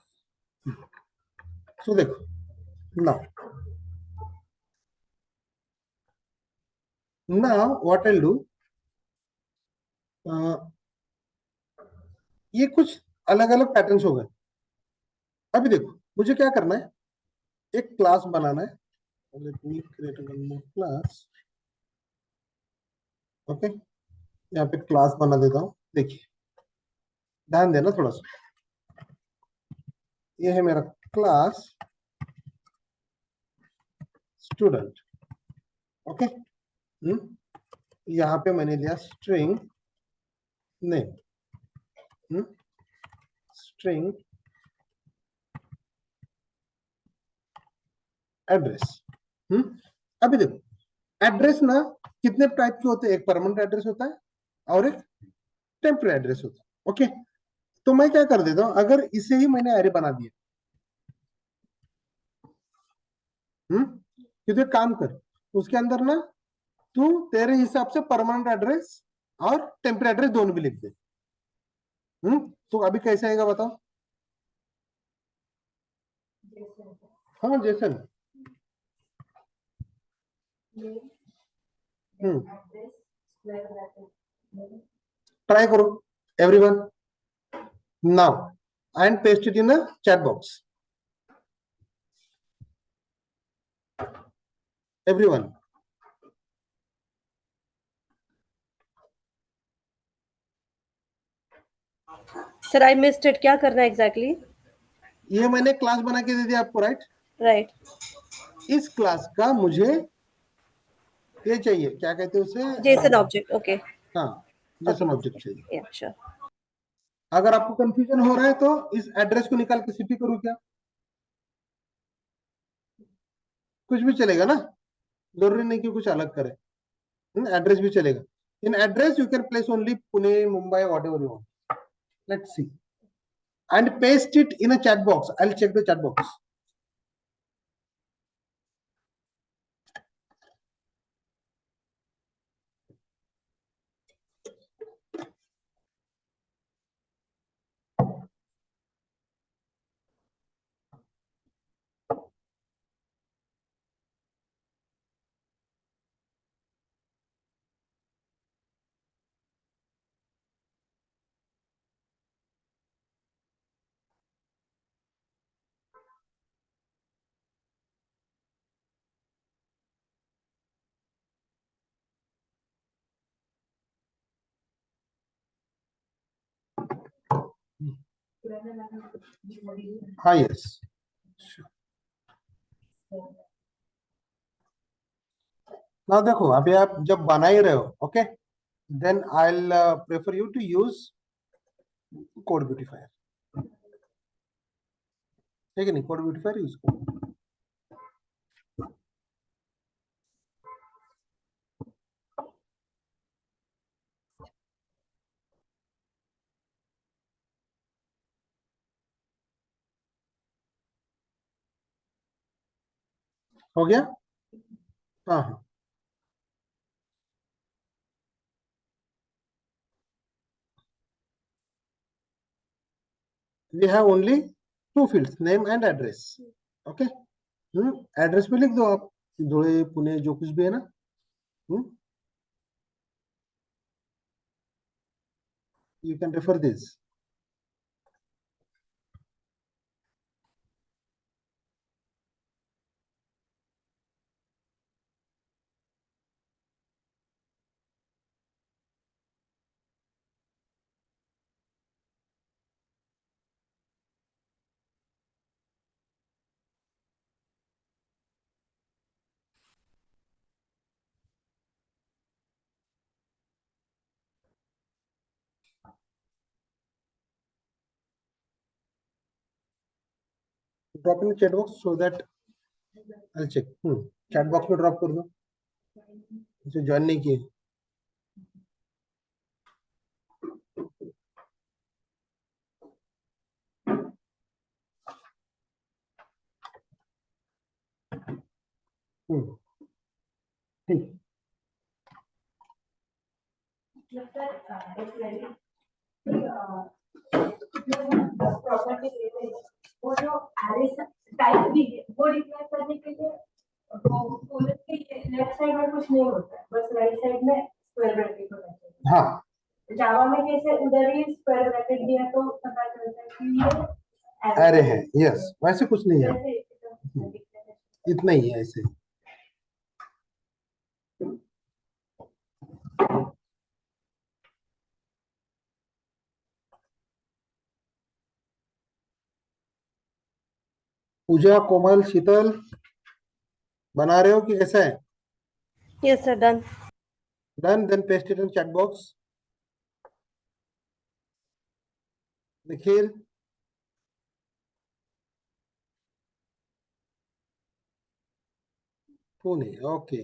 है। सो देखो now what I will do, ये कुछ अलग अलग पैटर्न्स हो गए। अभी देखो मुझे क्या करना है, एक क्लास बनाना है, let me create one more class, okay. यहाँ पे क्लास बना देता हूँ, देखिए ध्यान देना थोड़ा सा, ये है मेरा क्लास स्टूडेंट, ओके। यहाँ पे मैंने लिया स्ट्रिंग नेम, स्ट्रिंग एड्रेस। अभी देखो एड्रेस ना कितने टाइप के होते हैं, एक परमानेंट एड्रेस होता है और एक टेम्परेरी एड्रेस होता है, ओके। तो मैं क्या कर देता हूं, अगर इसे ही मैंने एरे बना दिया, कि तो एक काम कर, उसके अंदर ना तू तेरे हिसाब से परमानेंट एड्रेस और टेम्परेरी एड्रेस दोनों भी लिख दे। तो अभी कैसे आएगा बताओ, हाँ Jason, Hmm. Address, square bracket. Try करो everyone now and paste it in the chat box. Everyone. Sir I missed it, क्या करना है एग्जैक्टली? ये मैंने क्लास बना के दे दिया आपको, राइट? राइट। इस क्लास का मुझे ये चाहिए, क्या कहते हैं उसे? Jason object, okay. हाँ, जेसन ऑब्जेक्ट चाहिए। या श्योर। अगर आपको कंफ्यूजन हो रहा है तो इस एड्रेस को निकाल के सीपी करूँ क्या? कुछ भी चलेगा ना, जरूरी नहीं कि कुछ अलग करे। एड्रेस भी चलेगा। In address you can place only Pune, Mumbai, whatever you want. Let's see and paste it in a chat box. I'll check the chat box. हाँ, yes. Now देखो, अभी आप जब बना ही रहे हो, okay, then I'll prefer you to use code beautifier. ठीक है नहीं? code beautifier यूज करो। हो गया? हाँ हाँ, we have only two fields, name and address. Okay. Address पे लिख दो आप, धुले, पुणे, जो कुछ भी है ना। You can refer this. Drop in the chat box so that I'll check. Chat box में ड्रॉप कर दो, इसे ज्वाइन नहीं किए। ठीक। प्रॉपर्टी देते हैं, वो जो एरे टाइप भी है वो डिक्लेयर करने के लिए वो कॉलम के लेफ्ट साइड में कुछ नहीं होता है, बस राइट साइड में स्क्वायर ब्रैकेट होना चाहिए। हाँ, जावा में कैसे उधर ही स्क्वायर ब्रैकेट दिया तो पता चलता है कि ये अरे है, यस, वैसे कुछ नहीं है, वैसे इतना ही है ऐसे। पूजा, कोमल, शीतल बना रहे हो कि कैसा है? Yes sir, done. Done, then paste it in chat box. Nikhil, Pune, okay.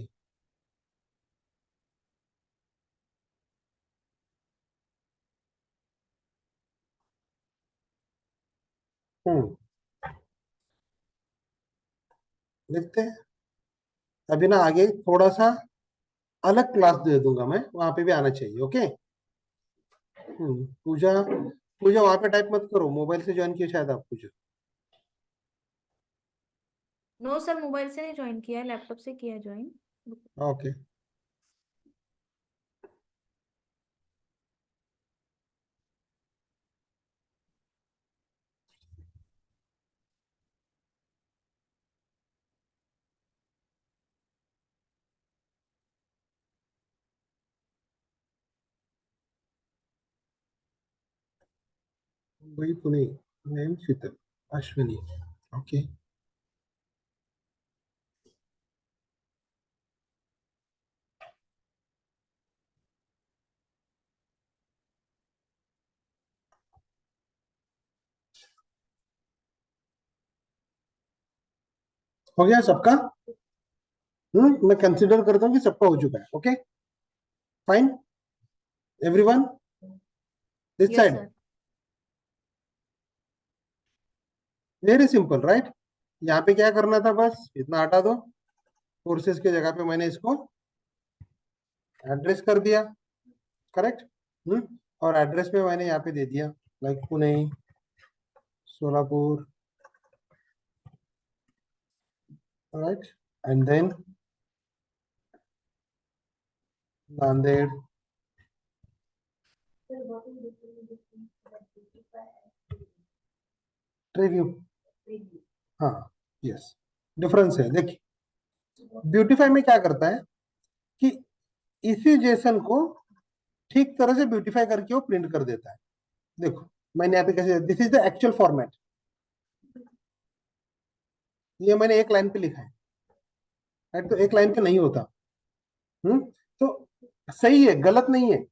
लिखते हैं। अभी ना आगे थोड़ा सा अलग क्लास दे दूंगा मैं, वहां पे भी आना चाहिए, ओके। पूजा, पूजा वहां पे टाइप मत करो, मोबाइल से ज्वाइन किया शायद आप। पूजा, नो सर, मोबाइल से नहीं ज्वाइन किया है, लैपटॉप से किया ज्वाइन। ओके वही पुणे नेम शीतल अश्विनी ओके हो गया सबका? मैं कंसिडर करता हूँ कि सबका हो चुका है. Okay fine everyone this yes side. Sir. Very simple right. यहाँ पे क्या करना था, बस इतना हटा दो. कोर्सेज के जगह पे मैंने इसको एड्रेस कर दिया. करेक्ट. और एड्रेस में मैंने यहाँ पे दे दिया like Pune, Solapur, right, and then Nanded. Sir, what is the difference between the beautify and ट्रीव्यू. preview? हाँ यस डिफरेंस है. देखिए ब्यूटीफाई में क्या करता है कि इसी जेसन को ठीक तरह से ब्यूटीफाई करके वो प्रिंट कर देता है. देखो मैंने यहाँ पे कैसे, this is the actual format. ये मैंने एक लाइन पे लिखा है राइट. तो एक लाइन पे नहीं होता. तो सही है, गलत नहीं है.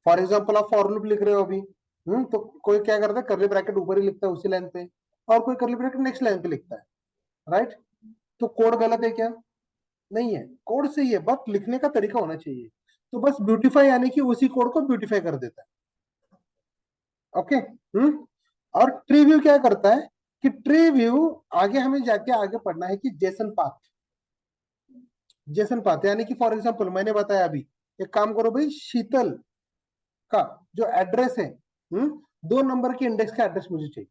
फॉर एग्जाम्पल आप फॉर लूप लिख रहे हो अभी. तो कोई क्या करता है, कर्ली ब्रैकेट ऊपर ही लिखता है उसी लाइन पे, और कोई कर्ली ब्रैकेट नेक्स्ट लाइन पे लिखता है. राइट. तो कोड गलत है क्या? नहीं है, कोड सही है, बट लिखने का तरीका होना चाहिए. तो बस ब्यूटीफाई यानी कि उसी कोड को ब्यूटीफाई कर देता है. ओके. और ट्री व्यू क्या करता है कि ट्री व्यू आगे हमें जाके आगे पढ़ना है कि जेसन पाथ. जेसन पाथ यानी कि फॉर एग्जांपल मैंने बताया अभी, एक काम करो भाई, शीतल का जो एड्रेस है, 2 नंबर के इंडेक्स का एड्रेस मुझे चाहिए.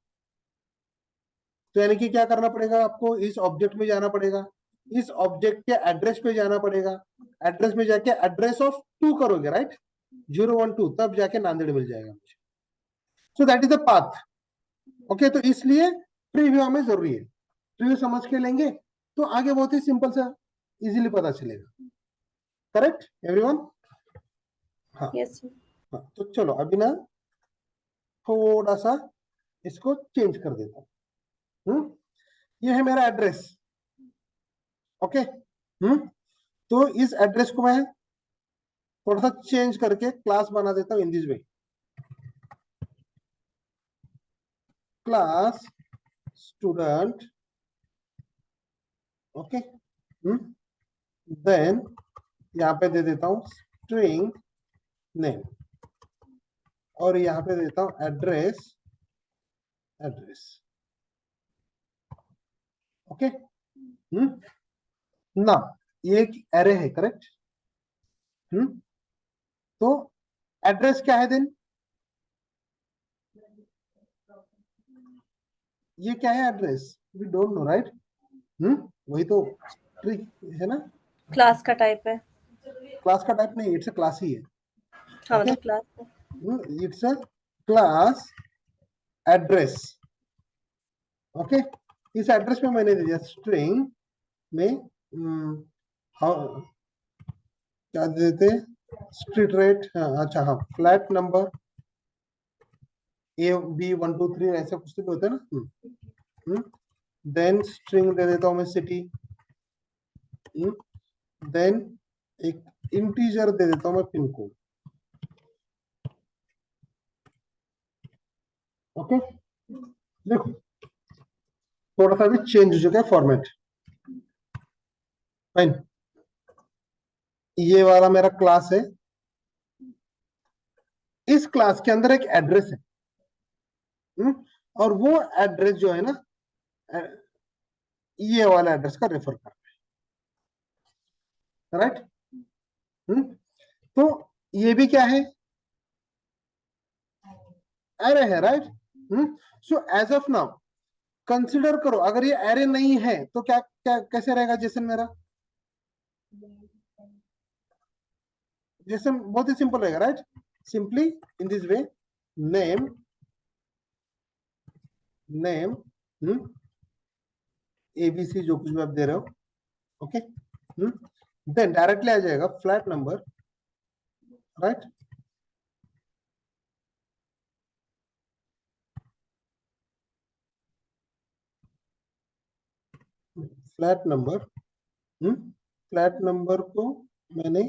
तो यानी कि क्या करना पड़ेगा आपको, इस ऑब्जेक्ट में जाना पड़ेगा, इस ऑब्जेक्ट के एड्रेस पे जाना पड़ेगा. एड्रेस में जाके एड्रेस ऑफ 2 करोगे राइट, 012, तब जाके नांदेड़ मिल जाएगा मुझे. सो that is the path. Okay. तो इसलिए प्रीव्यू हमें जरूरी है. प्रीव्यू समझ के लेंगे तो आगे बहुत ही सिंपल सा इजीली पता चलेगा. Correct everyone? हाँ Yes, sir. हाँ. तो चलो अभी ना थोड़ा सा इसको चेंज कर देता हूँ. ये है मेरा एड्रेस. ओके. तो इस एड्रेस को मैं थोड़ा सा चेंज करके क्लास बना देता हूँ in this way. Class student. Okay. Then यहाँ पे दे देता हूँ स्ट्रिंग नेम, और यहाँ पे देता हूँ एड्रेस. एड्रेस. ओके. ना ये एक एरे है. करेक्ट. तो एड्रेस क्या है देन? ये क्या है address? We don't know right. वही तो ट्रिक है ना. क्लास का टाइप है. क्लास का टाइप नहीं, इट्स अ क्लास ही है. हाँ Okay. मतलब क्लास है. It's a class address. Okay. इस एड्रेस में मैंने दे दिया स्ट्रिंग में क्या देते, स्ट्रीट रेट. हाँ अच्छा, हाँ फ्लैट नंबर A B 1 2 3 ऐसा कुछ तो होता है ना. देन स्ट्रिंग दे देता हूँ मैं सिटी. देन एक इंटीजर दे देता हूँ मैं पिन कोड. ओके. देखो थोड़ा सा भी चेंज हो चुका है फॉर्मेट. फाइन. ये वाला मेरा क्लास है. इस क्लास के अंदर एक एड्रेस है. और वो एड्रेस जो है ना, ये वाला एड्रेस का रेफर कर रहा है. राइट. तो ये भी क्या है, एरे है. Right. So as of now consider करो, अगर ये एरे नहीं है तो क्या क्या कैसे रहेगा जेसन मेरा? जैसे बहुत ही सिंपल रहेगा, right? Simply in this way, name ABC जो कुछ भी आप दे रहे हो, ओके, देन डायरेक्टली आ जाएगा flat number, right? Flat number को मैंने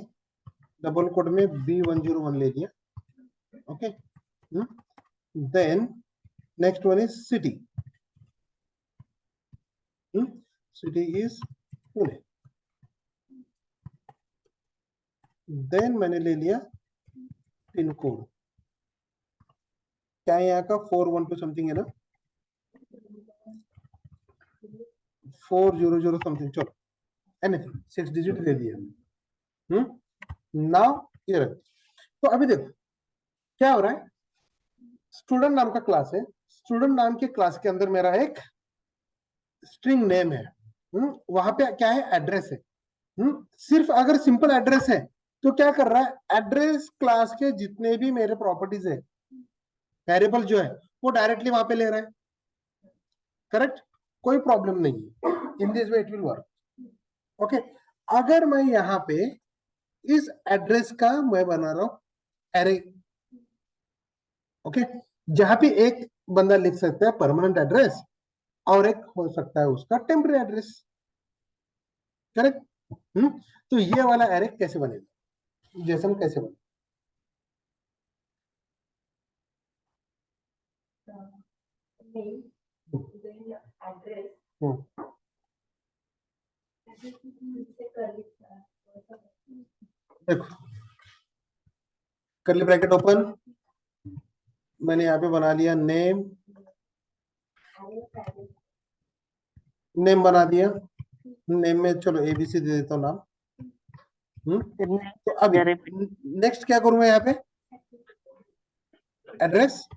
डबल कोड में B101 ले लिया, okay. Then next one is city, city is Pune. Then मैंने ले लिया पिन कोड, क्या है यहाँ का 412 समथिंग है ना, 400 समथिंग, चलो एनीथिंग 6 डिजिट ले लिया। नाउ ये रख। तो अभी देखो क्या हो रहा है, स्टूडेंट नाम का क्लास है, स्टूडेंट नाम के क्लास के अंदर मेरा एक स्ट्रिंग नेम है, वहां पे क्या है, एड्रेस है। सिर्फ अगर सिंपल एड्रेस है तो क्या कर रहा है, एड्रेस क्लास के जितने भी मेरे प्रॉपर्टीज है, वेरिएबल जो है वो डायरेक्टली वहां पे ले रहा है, करेक्ट? कोई प्रॉब्लम नहीं है, इन this way it will work, okay. अगर मैं यहाँ पे इस एड्रेस का मैं बना रहा हूं एरे, ओके, जहां पे एक बंदा लिख सकता है परमानेंट एड्रेस और एक हो सकता है उसका टेम्पररी एड्रेस, करेक्ट? तो ये वाला एरे कैसे बनेगा, जैसे कैसे बने, name, then address. देखो करली ब्रैकेट ओपन, मैंने यहाँ पे बना लिया नेम बना दिया, नेम में चलो एबीसी दे देता हूँ नाम। तो अभी नेक्स्ट क्या करूंगा, यहाँ पे एड्रेस,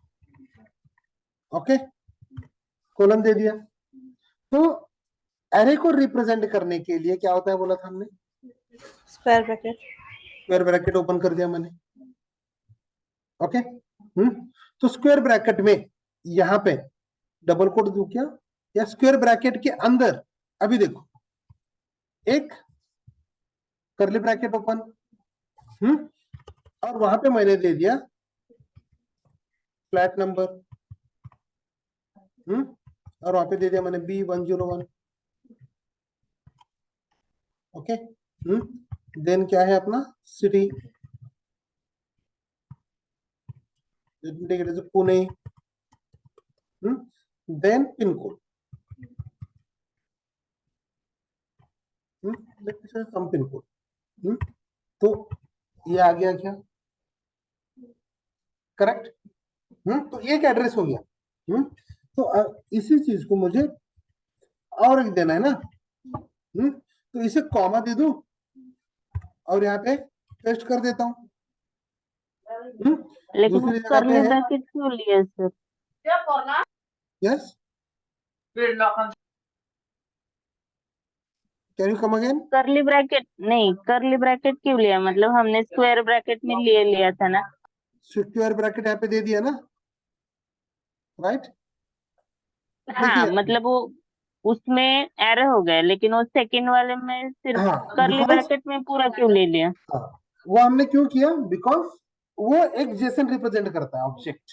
ओके, कॉलम दे दिया। तो एरे को रिप्रेजेंट करने के लिए क्या होता है बोला था हमने, स्क्वायर ब्रैकेट ओपन कर दिया मैंने, ओके। तो स्क्वायर ब्रैकेट में यहाँ पे डबल कोट दूं क्या, या स्क्वायर ब्रैकेट के अंदर अभी देखो एक करली ब्रैकेट ओपन, और वहां पे मैंने दे दिया फ्लैट नंबर, और वहां पे दे दिया मैंने B101, ओके। देन क्या है अपना city, Pune, then pin code, some pin code, तो ये आ गया क्या, करेक्ट? तो एक एड्रेस हो गया। तो इसी चीज को मुझे और एक देना है ना, तो इसे कॉमा दे दूं और यहाँ पे पेस्ट कर देता हूँ। लेकिन दूसरी जगह करली पे है, ब्रैकेट क्यों लिए sir? Yes, can you come again? करली ब्रैकेट नहीं, करली ब्रैकेट क्यों लिया, मतलब हमने स्क्वायर ब्रैकेट में लिए लिया था ना। स्क्वायर ब्रैकेट यहाँ पे दे दिया ना, राइट? हाँ मतलब वो उसमें एरर हो गया, लेकिन वो सेकंड वाले में सिर्फ हाँ, करली because ब्रैकेट में पूरा क्यों ले लिया? वो हमने क्यों किया, बिकॉज वो एक जेसन रिप्रेजेंट करता है ऑब्जेक्ट,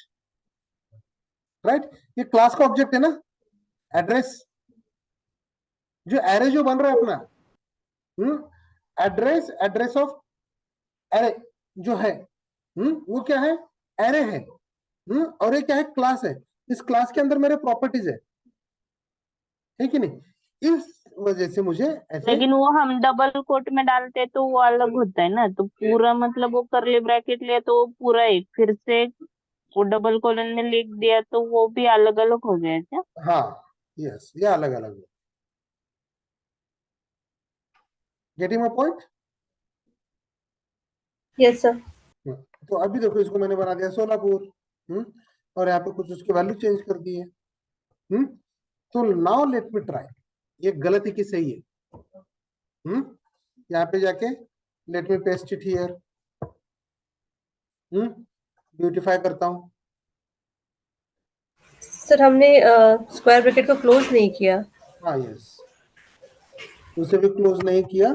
राइट? ये क्लास का ऑब्जेक्ट है ना, एड्रेस, जो एरे जो बन रहा है अपना, एड्रेस ऑफ एरे जो है, वो क्या है, एरे है, और ये क्या है, क्लास है। इस क्लास के अंदर मेरे प्रॉपर्टीज है कि नहीं, इस वजह से मुझे ऐसे, लेकिन वो हम डबल कोट में डालते तो वो अलग होता है ना, तो पूरा मतलब वो करली ब्रैकेट लिया तो वो पूरा एक फिर से वो डबल कोलन में लिख दिया तो वो भी अलग अलग हो गया क्या? हाँ, यस, ये अलग अलग है। Getting my point? Yes sir. तो अभी देखो इसको मैंने बना दिया सोलापुर, और यहाँ पे कुछ उसकी वैल्यू चेंज कर दी है। तो नाउ लेट मी ट्राई, ये गलत है कि सही है, यहाँ पे जाके let me paste it here, beautify करता हूँ, सर हमने स्क्वायर ब्रैकेट को क्लोज नहीं किया। हाँ यस, उसे भी क्लोज नहीं किया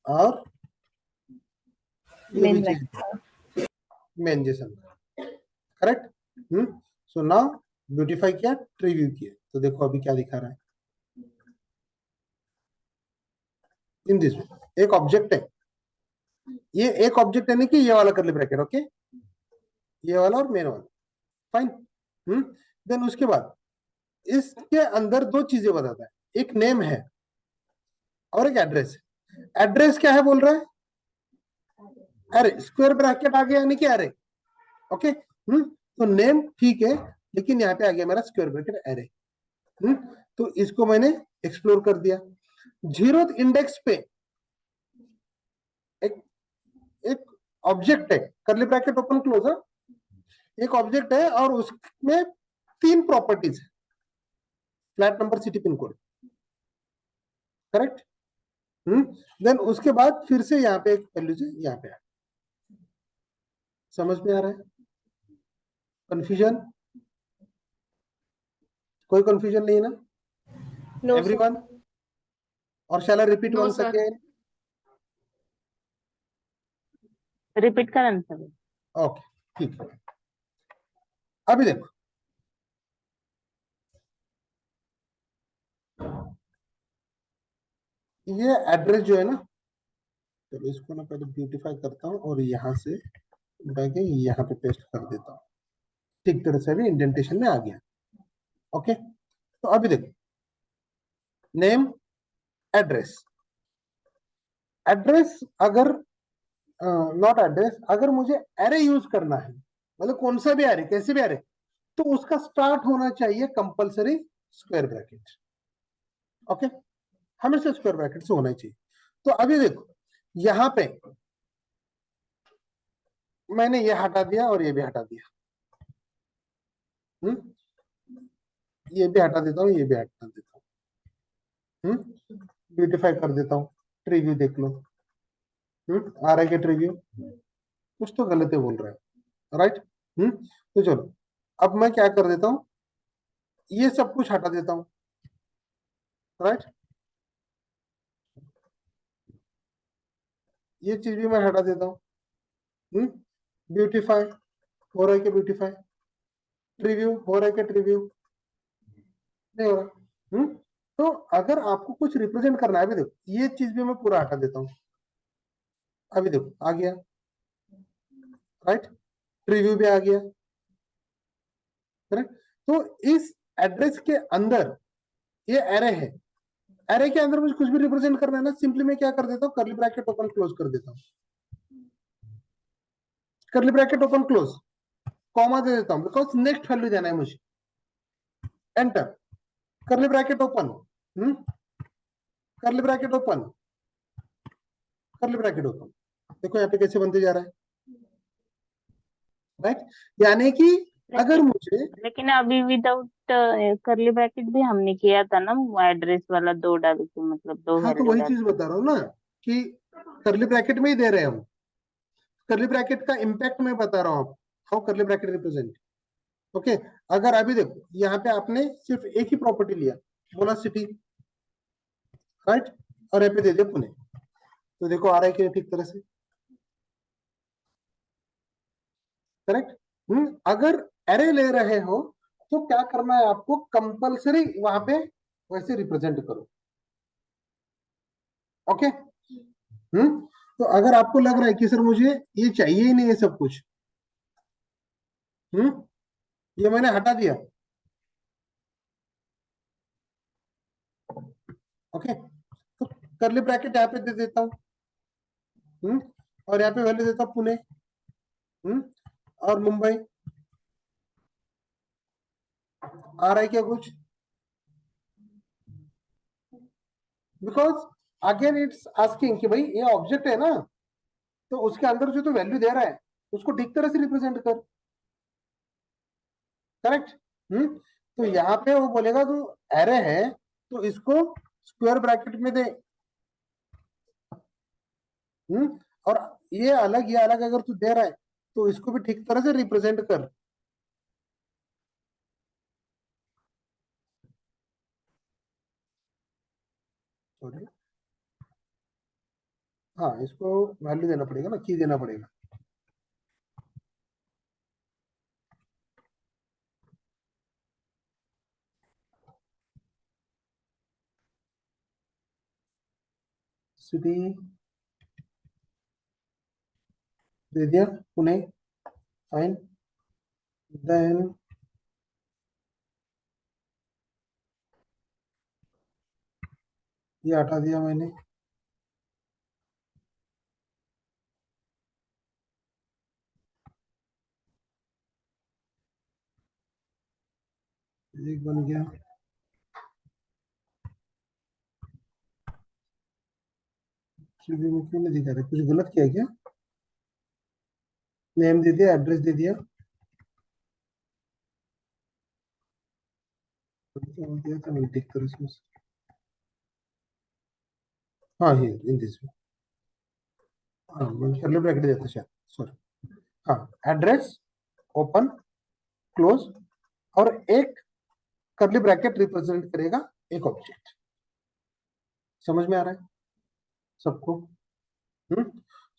और ये भी मेन चेंज ब्रैकेट। मेन जैसा, करेक्ट। सो नाउ ब्यूटिफाई किया, प्रीव्यू किया, तो देखो अभी क्या दिखा रहा है। इन दिस वे एक ऑब्जेक्ट है, ये एक ऑब्जेक्ट है, नहीं कि ये वाला करली ब्रैकेट, ओके, ये वाला और मेन वाला, फाइन। देन उसके बाद इसके अंदर दो चीजें बताता है, एक नेम है और एक एड्रेस है। एड्रेस क्या है बोल रहा है, अरे स्क्वायर ब्रैकेट आ गया यानी कि अरे, ओके। तो नेम ठीक है, लेकिन यहाँ पे आ गया मेरा स्क्वायर ब्रैकेट एरे। तो इसको मैंने एक्सप्लोर कर दिया। जीरो इंडेक्स पे एक एक ऑब्जेक्ट है, करली ब्रैकेट ओपन क्लोज है, एक ऑब्जेक्ट है और उसमें 3 प्रॉपर्टीज है, flat number, city, pin code, correct. Then उसके बाद फिर से यहाँ पे एक वैल्यू से यहाँ पे समझ में आ रहा है? कंफ्यूजन? कोई कंफ्यूजन नहीं है ना नो सर। एवरीवन? और shall I repeat No, once sir. Again? Repeat करा ना सर। ओके, ठीक है। अभी देखो, ये एड्रेस जो है ना, चलो इसको ना पहले ब्यूटिफाई करता हूँ और यहाँ से उठा के यहाँ पे पेस्ट कर देता हूँ, ठीक तरह से भी इंडेंटेशन में आ गया, ओके। तो अभी देखो, नेम, एड्रेस, एड्रेस अगर नॉट एड्रेस, अगर मुझे एरे यूज करना है, मतलब कौन सा भी एरे, कैसे भी एरे, तो उसका स्टार्ट होना चाहिए कंपलसरी स्क्वायर ब्रैकेट, ओके, हमेशा स्क्वायर ब्रैकेट से होना चाहिए। तो अभी देखो, यहां पे मैंने ये हटा दिया और ये भी हटा दिया, ये भी हटा देता हूँ, ये भी हटा देता हूँ, ब्यूटिफाई कर देता हूँ, ट्रीव्यू देख लो, आ रहा है क्या ट्रीव्यू? कुछ तो गलत है बोल रहा है, राइट। तो चलो, अब मैं क्या कर देता हूँ, ये सब कुछ हटा देता हूँ, राइट, ये चीज भी मैं हटा देता हूँ। ब्यूटिफाई हो रहा है क्या? ब्यूटिफाई, ट्रीव्यू हो रहा है क्या? ट्रीव्यू नहीं हो रहा। तो अगर आपको कुछ रिप्रेजेंट करना है, अभी देखो ये चीज भी मैं पूरा हटा देता हूँ, अभी देखो आ गया, राइट, ट्रीव्यू भी आ गया, करेक्ट। तो इस एड्रेस के अंदर ये एरे है, एरे के अंदर मुझे कुछ भी रिप्रेजेंट करना है ना, सिंपली मैं क्या कर देता हूँ, करली ब्रैकेट ओपन क्लोज कर देता हूँ, curly bracket open close, comma दे देता हूँ, बिकॉज नेक्स्ट वैल्यू देना है मुझे, एंटर, करली bracket open, curly bracket open, curly bracket open, देखो यहाँ पे कैसे बनते जा रहा है, राइट। यानी कि अगर मुझे, लेकिन अभी विदाउट करली ब्रैकेट भी हमने किया था ना, वो एड्रेस वाला 2 डाल के, मतलब 2 हाँ तो वैल्यू वही डाल चीज बता रहा हूँ ना कि करली ब्रैकेट में ही दे रहे हैं हम, करली ब्रैकेट का इंपैक्ट मैं बता रहा हूँ, हाउ करली ब्रैकेट रिप्रेजेंट, ओके। अगर अभी देखो यहाँ पे आपने सिर्फ एक ही प्रॉपर्टी लिया, बोला सिटी, राइट, और यहाँ पे दे दिया पुणे, तो देखो आ रहा है कि ठीक तरह से, करेक्ट। अगर एरे ले रहे हो तो क्या करना है आपको, कंपलसरी वहां पे वैसे रिप्रेजेंट करो, ओके। तो अगर आपको लग रहा है कि सर मुझे ये चाहिए ही नहीं है सब कुछ, ये मैंने हटा दिया, ओके, तो करली ब्रैकेट यहाँ पे दे देता हूँ, और यहाँ पे वैल्यू देता हूँ पुणे, और मुंबई, आ रहा है क्या कुछ? बिकॉज अगेन इट्स आस्किंग कि भाई ये ऑब्जेक्ट है ना, तो उसके अंदर जो तो वैल्यू दे रहा है उसको ठीक तरह से रिप्रेजेंट कर, करेक्ट। तो यहाँ पे वो बोलेगा तो एरे है तो इसको स्क्वायर ब्रैकेट में दे, और ये अलग अगर तू दे रहा है तो इसको भी ठीक तरह से रिप्रेजेंट कर। सॉरी, हाँ, इसको वैल्यू देना पड़ेगा ना, की देना पड़ेगा। सिटी दे दिया, पुणे, फाइन। देन ये हटा दिया मैंने। एक बन गया। सीधी में क्यों नहीं दिखा रहे, कुछ गलत किया क्या? नेम दे दिया, एड्रेस दे दिया, दिया तो नहीं दिखता इसमें। हाँ, ये इन दिस वे। हाँ, मैं कर्ली ब्रैकेट देता शायद, सॉरी। हाँ, एड्रेस, ओपन, क्लोज, और एक कर्ली ब्रैकेट रिप्रेजेंट करेगा एक ऑब्जेक्ट। समझ में आ रहा है सबको?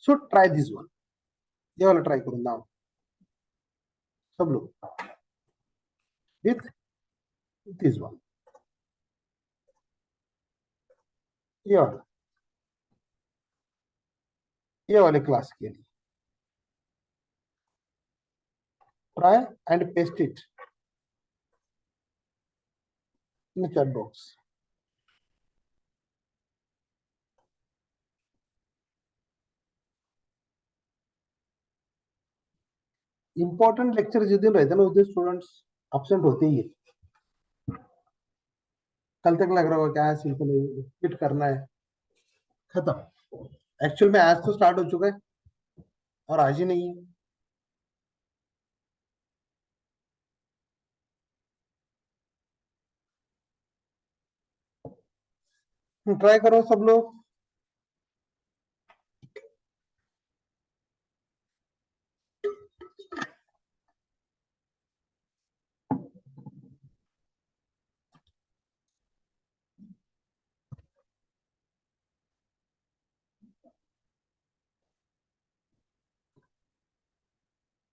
सो ट्राई दिस वन, ये वाला ट्राई करो नाउ सब लोग, विथ दिस वन, ये वाले क्लास के लिए try and paste it in chat box. Important lecture जिस दिन रहते हैं ना उस दिन स्टूडेंट्स एब्सेंट होते ही है। कल तक लग रहा होगा क्या है, सिंपल फिट करना है, खत्म। एक्चुअल में आज तो स्टार्ट हो चुका है और आज ही नहीं है। ट्राई करो सब लोग।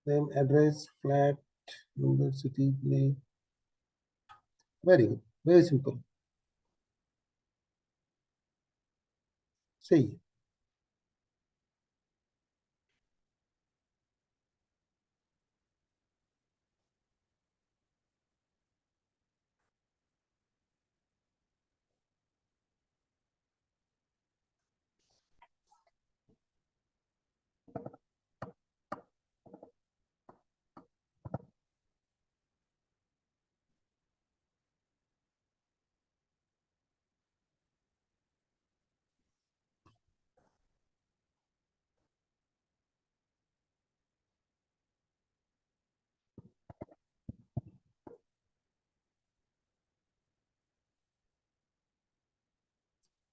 Name, address, flat number, city, name, very good, very simple, सही है।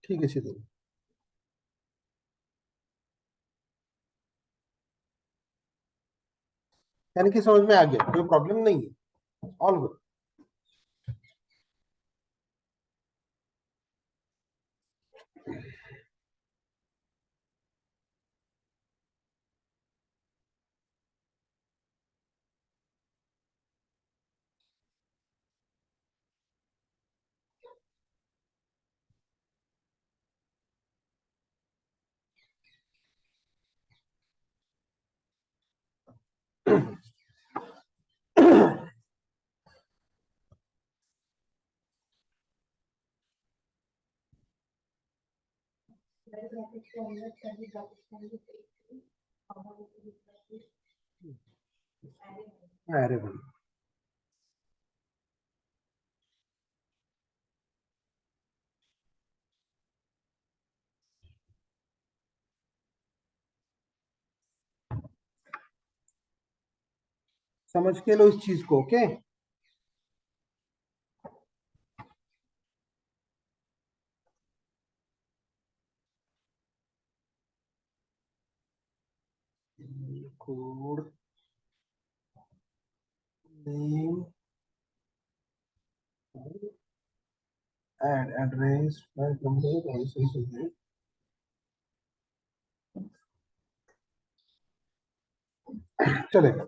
ठीक है शीतल, यानी कि समझ में आ गया, कोई प्रॉब्लम नहीं है, ऑल गुड। ब्रैकेट के अंदर कर्ली ब्रैकेट के अंदर अरे भाई, समझ के लो इस चीज को, okay. code name, add address, file number, ऐसे चलेगा।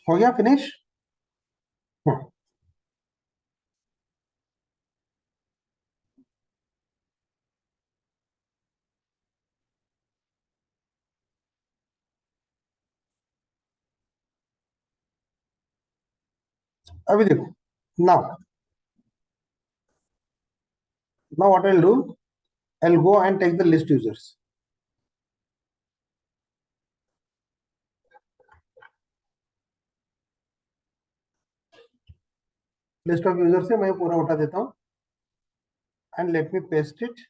हो गया फिनिश। अभी देखो, now what I'll do, I'll go and take the list users. List of users से मैं पूरा उठा देता हूँ and let me paste it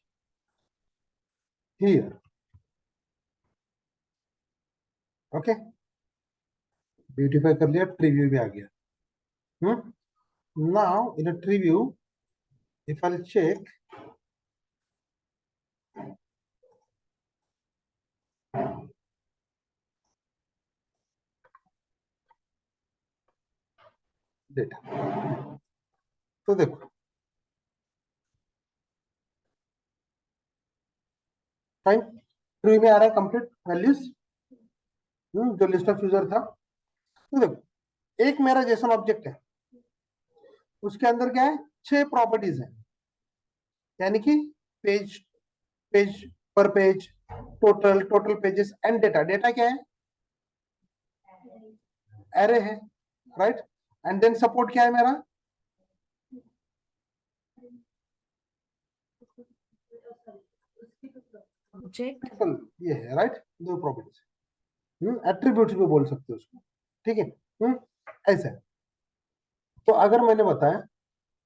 here. Okay, beautify कर लिया, ट्री व्यू भी आ गया। Now in a tree view, if I'll check data, तो देखो फाइन, ट्री में आ रहा है कंप्लीट वैल्यूज, जो लिस्ट ऑफ यूजर था। तो देखो एक मेरा जेसन ऑब्जेक्ट है, उसके अंदर क्या है, 6 प्रॉपर्टीज है, यानी कि पेज, पेज पर page, total pages and data. Data क्या है, एरे है, राइट। एंड देन सपोर्ट क्या है मेरा, ऑब्जेक्ट। ये है, राइट, 2 प्रॉपर्टीज। एट्रीब्यूट्स भी बोल सकते हो उसको, ठीक है। ऐसा है। तो अगर मैंने बताया,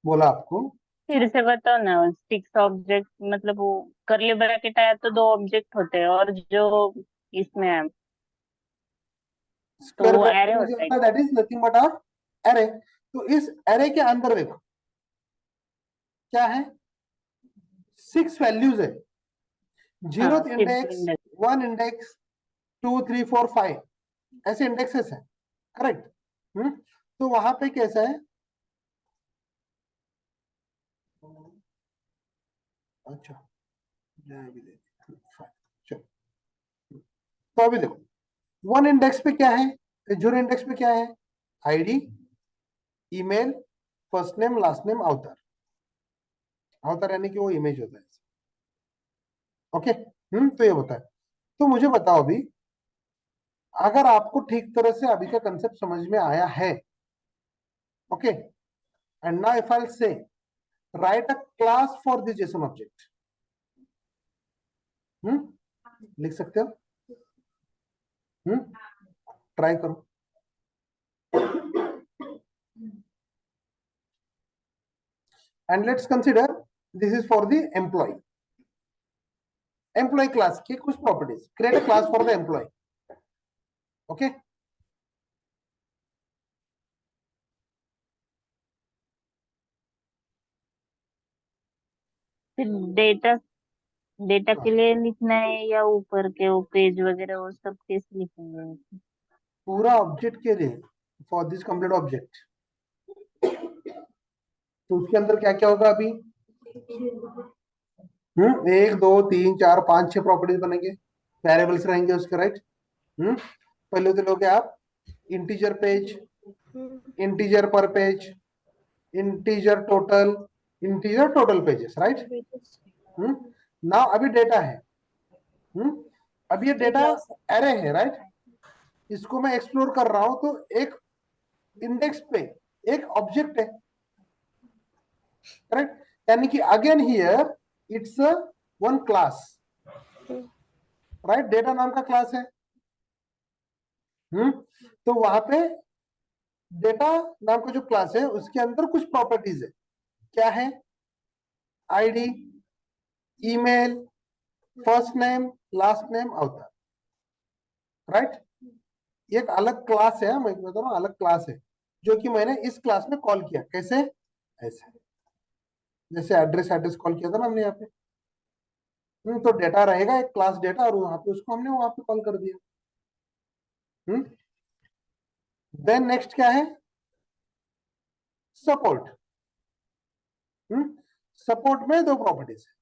बोला आपको, फिर से बताओ ना, स्टिक्स ऑब्जेक्ट मतलब वो करली ब्रैकेट आया तो 2 ऑब्जेक्ट होते हैं, और जो इसमें है तो स्क्वायर वो एरे ब्रैकेट में जो होता है। होता है that is nothing but our array. तो इस एरे के अंदर देखो क्या है, 6 वैल्यूज है, 0 हाँ, सिर्फ इंडेक्स, इंडेक्स। 1 इंडेक्स, 2 3 4 5 ऐसे इंडेक्सेस है, करेक्ट। तो वहां पे कैसा है, अच्छा चलो, तो अभी देखो 1 इंडेक्स पे क्या है, 0 इंडेक्स पे क्या है, ID, email, first name, last name, अवतार। अवतार यानी कि वो इमेज होता है, ओके। तो ये बताए। तो मुझे बताओ अभी, अगर आपको ठीक तरह से अभी का कंसेप्ट समझ में आया है, okay, and now if I say right a class for this JSON object, लिख सकते हो, ट्राई करो। And let's consider this is for the employee, employee class की कुछ properties, create a class for the employee, okay. फिर data data के लिए लिखना है या ऊपर के वो पेज वगैरह वो सब कैसे लिखेंगे? पूरा ऑब्जेक्ट के लिए, फॉर दिस कंप्लीट ऑब्जेक्ट, तो उसके अंदर क्या क्या होगा अभी, 1 2 3 4 5 6 प्रॉपर्टीज बनेंगे, वेरिएबल्स रहेंगे उसके, राइट। पहले तो लोगे आप इंटीजर पेज, इंटीजर पर page, integer total pages, right. Now अभी डेटा है, अब ये डेटा एरे है, राइट। इसको मैं एक्सप्लोर कर रहा हूं, तो एक इंडेक्स पे एक ऑब्जेक्ट है, करेक्ट। यानी कि again here it's one class, right, data नाम का क्लास है। तो वहां पे डेटा नाम का जो क्लास है उसके अंदर कुछ प्रॉपर्टीज है, क्या है, ID, email, first name last name अवतार, राइट। ये एक अलग क्लास है, मैं बता रहा हूँ अलग क्लास है, जो कि मैंने इस क्लास में कॉल किया। कैसे? ऐसे, जैसे एड्रेस एड्रेस कॉल किया था ना हमने यहाँ पे। तो डेटा रहेगा एक क्लास डेटा, और वहां पे उसको हमने वहां पे कॉल कर दिया। देन नेक्स्ट क्या है? सपोर्ट। सपोर्ट में दो प्रॉपर्टीज है,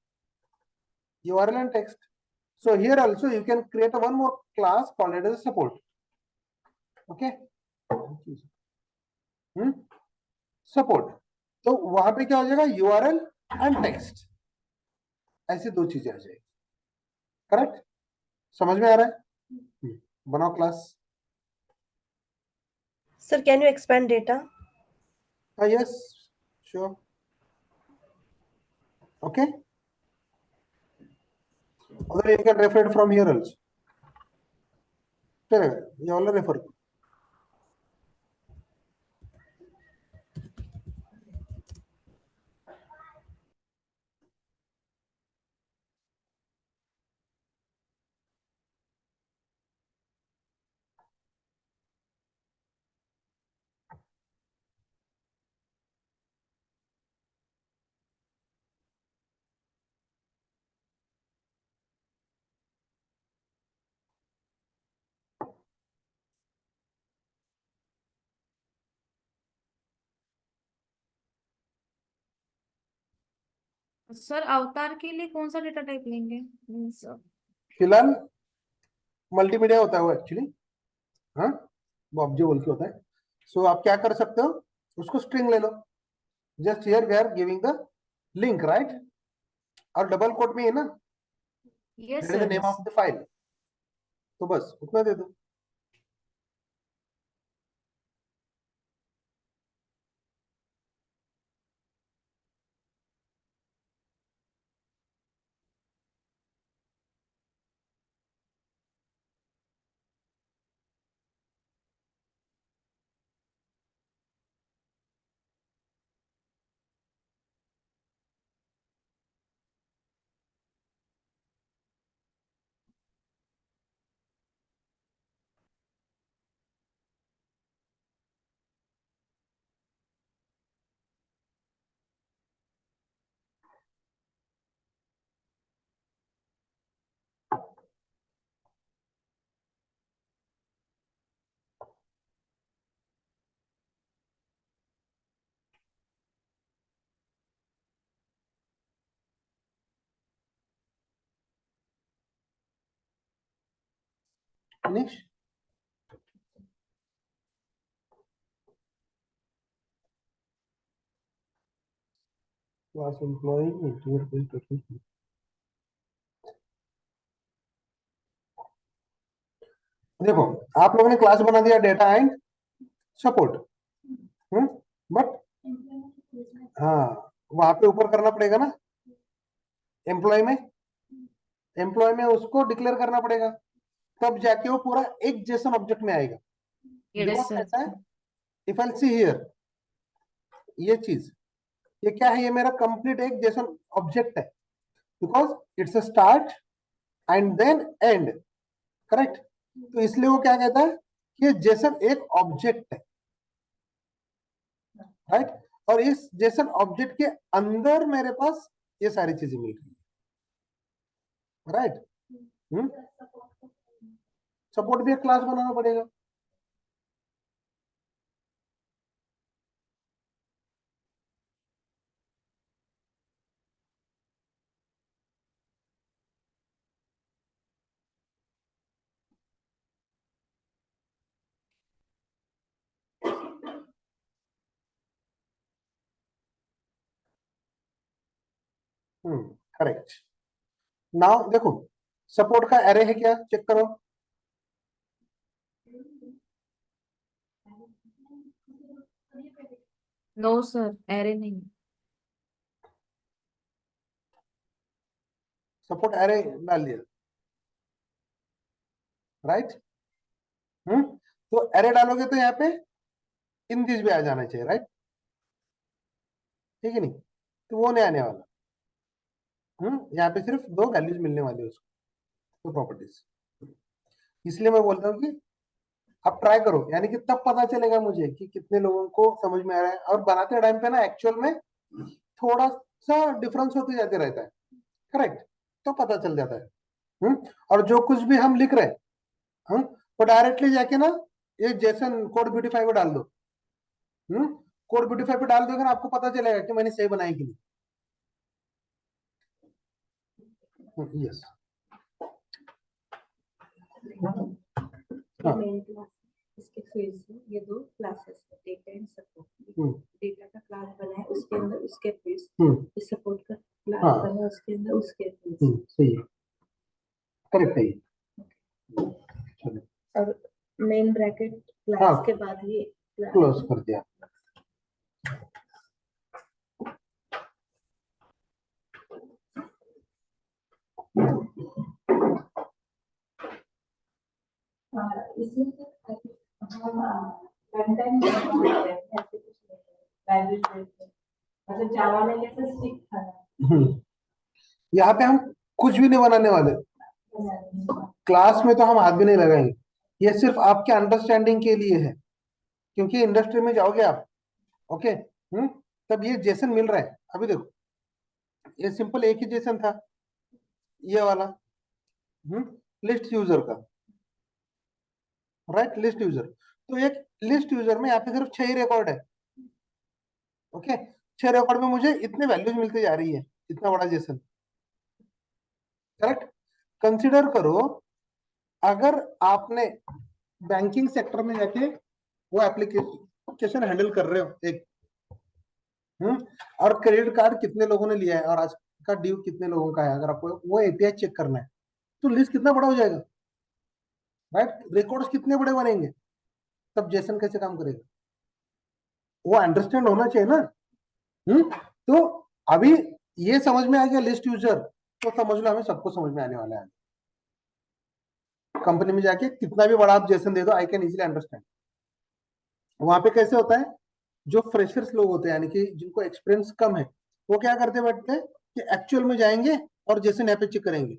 URL and text. So here also you can create a one more class called it as support. Okay. Support, तो वहां पे क्या हो जाएगा? URL एंड टेक्स्ट, ऐसी दो चीजें आ जाएगी। करेक्ट? समझ में आ रहा है? बनाओ class. Sir, can you expand data? Yes, sure. Okay. Other you can refer it from here also. चलेगा, ये वाला रेफर करो। सर अवतार के लिए कौन सा डेटा टाइप लेंगे? फिलहाल मल्टीमीडिया होता है वो एक्चुअली, हाँ, वो ऑब्जेक्ट के होता है। सो आप क्या कर सकते हो, उसको स्ट्रिंग ले लो। Just here we are giving the link, right, और डबल कोट में है ना, yes that is the sir. Name of the file, तो बस उतना दे दो। फिनिश। क्लास एम्प्लॉय देखो, आप लोगों ने क्लास बना दिया डेटा एंड सपोर्ट, बट हाँ, वहां पे ऊपर करना पड़ेगा ना, एम्प्लॉय में उसको डिक्लेयर करना पड़ेगा, तब जाके वो पूरा एक जेसन ऑब्जेक्ट में आएगा। Yes because sir. ऐसा है, इफ आई सी हियर, ये चीज, ये क्या है? ये मेरा कंप्लीट एक जेसन ऑब्जेक्ट है, because it's a start and then end, correct. तो इसलिए वो क्या कहता है कि जेसन एक ऑब्जेक्ट है, राइट, और इस जेसन ऑब्जेक्ट के अंदर मेरे पास ये सारी चीजें मिल रही है, राइट। सपोर्ट भी एक क्लास बनाना पड़ेगा। करेक्ट। नाउ देखो, सपोर्ट का एरे है क्या, चेक करो। नो सर, एरे नहीं। सपोर्ट एरे डाल दिया, राइट। तो एरे डालोगे तो यहाँ पे इन दिस भी आ जाना चाहिए, राइट, ठीक है नहीं? तो वो नहीं आने वाला। यहाँ पे सिर्फ दो वैल्यूज मिलने वाली है उसको, तो प्रॉपर्टीज। इसलिए मैं बोलता हूँ कि आप ट्राई करो, यानी कि तब पता चलेगा मुझे कि कितने लोगों को समझ में आ रहा है। और बनाते टाइम पे ना एक्चुअल में थोड़ा सा डिफरेंस होते जाते रहता है, करेक्ट, तो पता चल जाता है। और जो कुछ भी हम लिख रहे हैं वो डायरेक्टली जाके ना ये जेसन कोड ब्यूटीफाई पे डाल दो। कोड ब्यूटीफाई पे डाल दोगे ना, आपको पता चलेगा कि मैंने सही बनाई कि नहीं। यस, हाँ, मेन क्लास इसके फिर से ये दो क्लासेस है, data and support. Hmm, data का क्लास बना है, उसके अंदर उसके फिल्ड्स, हम्म, सपोर्ट का क्लास हाँ, बना है, उसके अंदर उसके फिल्ड्स। सही है, करेक्ट है ये। चलो, और मेन ब्रैकेट क्लास हाँ, के बाद ये क्लोज कर दिया। इसमें हम कंटेंट ऐसे कुछ नहीं है, मतलब जावा में कैसे स्टिक था यहाँ पे हम कुछ भी नहीं बनाने वाले, क्लास में तो हम हाथ भी नहीं लगाएंगे। ये सिर्फ आपके अंडरस्टैंडिंग के लिए है, क्योंकि इंडस्ट्री में जाओगे आप, ओके, तब ये जेसन मिल रहा है। अभी देखो, ये सिंपल एक ही जेसन था, ये वाला लिस्ट यूजर का, राइट, लिस्ट यूजर। तो एक लिस्ट यूजर में यहाँ पे सिर्फ 6 ही रिकॉर्ड है, ओके। 6 रिकॉर्ड में मुझे इतने वैल्यूज मिलती जा रही है, इतना बड़ा जेसन, करेक्ट। कंसिडर करो, अगर आपने बैंकिंग सेक्टर में जाके वो एप्लीकेशन हैंडल कर रहे हो एक, और क्रेडिट कार्ड कितने लोगों ने लिया है और आज का ड्यू कितने लोगों का है, अगर आपको वो एपीआई चेक करना है, तो लिस्ट कितना बड़ा हो जाएगा, राइट। रिकॉर्ड्स कितने बड़े बनेंगे, तब जेसन कैसे काम करेगा, वो अंडरस्टैंड होना चाहिए ना। तो अभी ये समझ में आ गया लिस्ट यूजर, तो समझ लो हमें सबको समझ में आने वाला है। कंपनी में जाके कितना भी बड़ा आप जेसन दे दो, आई कैन इजीली अंडरस्टैंड। वहां पे कैसे होता है, जो फ्रेशर्स लोग होते हैं, यानी कि जिनको एक्सपीरियंस कम है, वो क्या करते बैठते हैं कि एक्चुअल में जाएंगे और जेसन यहाँ पे चेक करेंगे,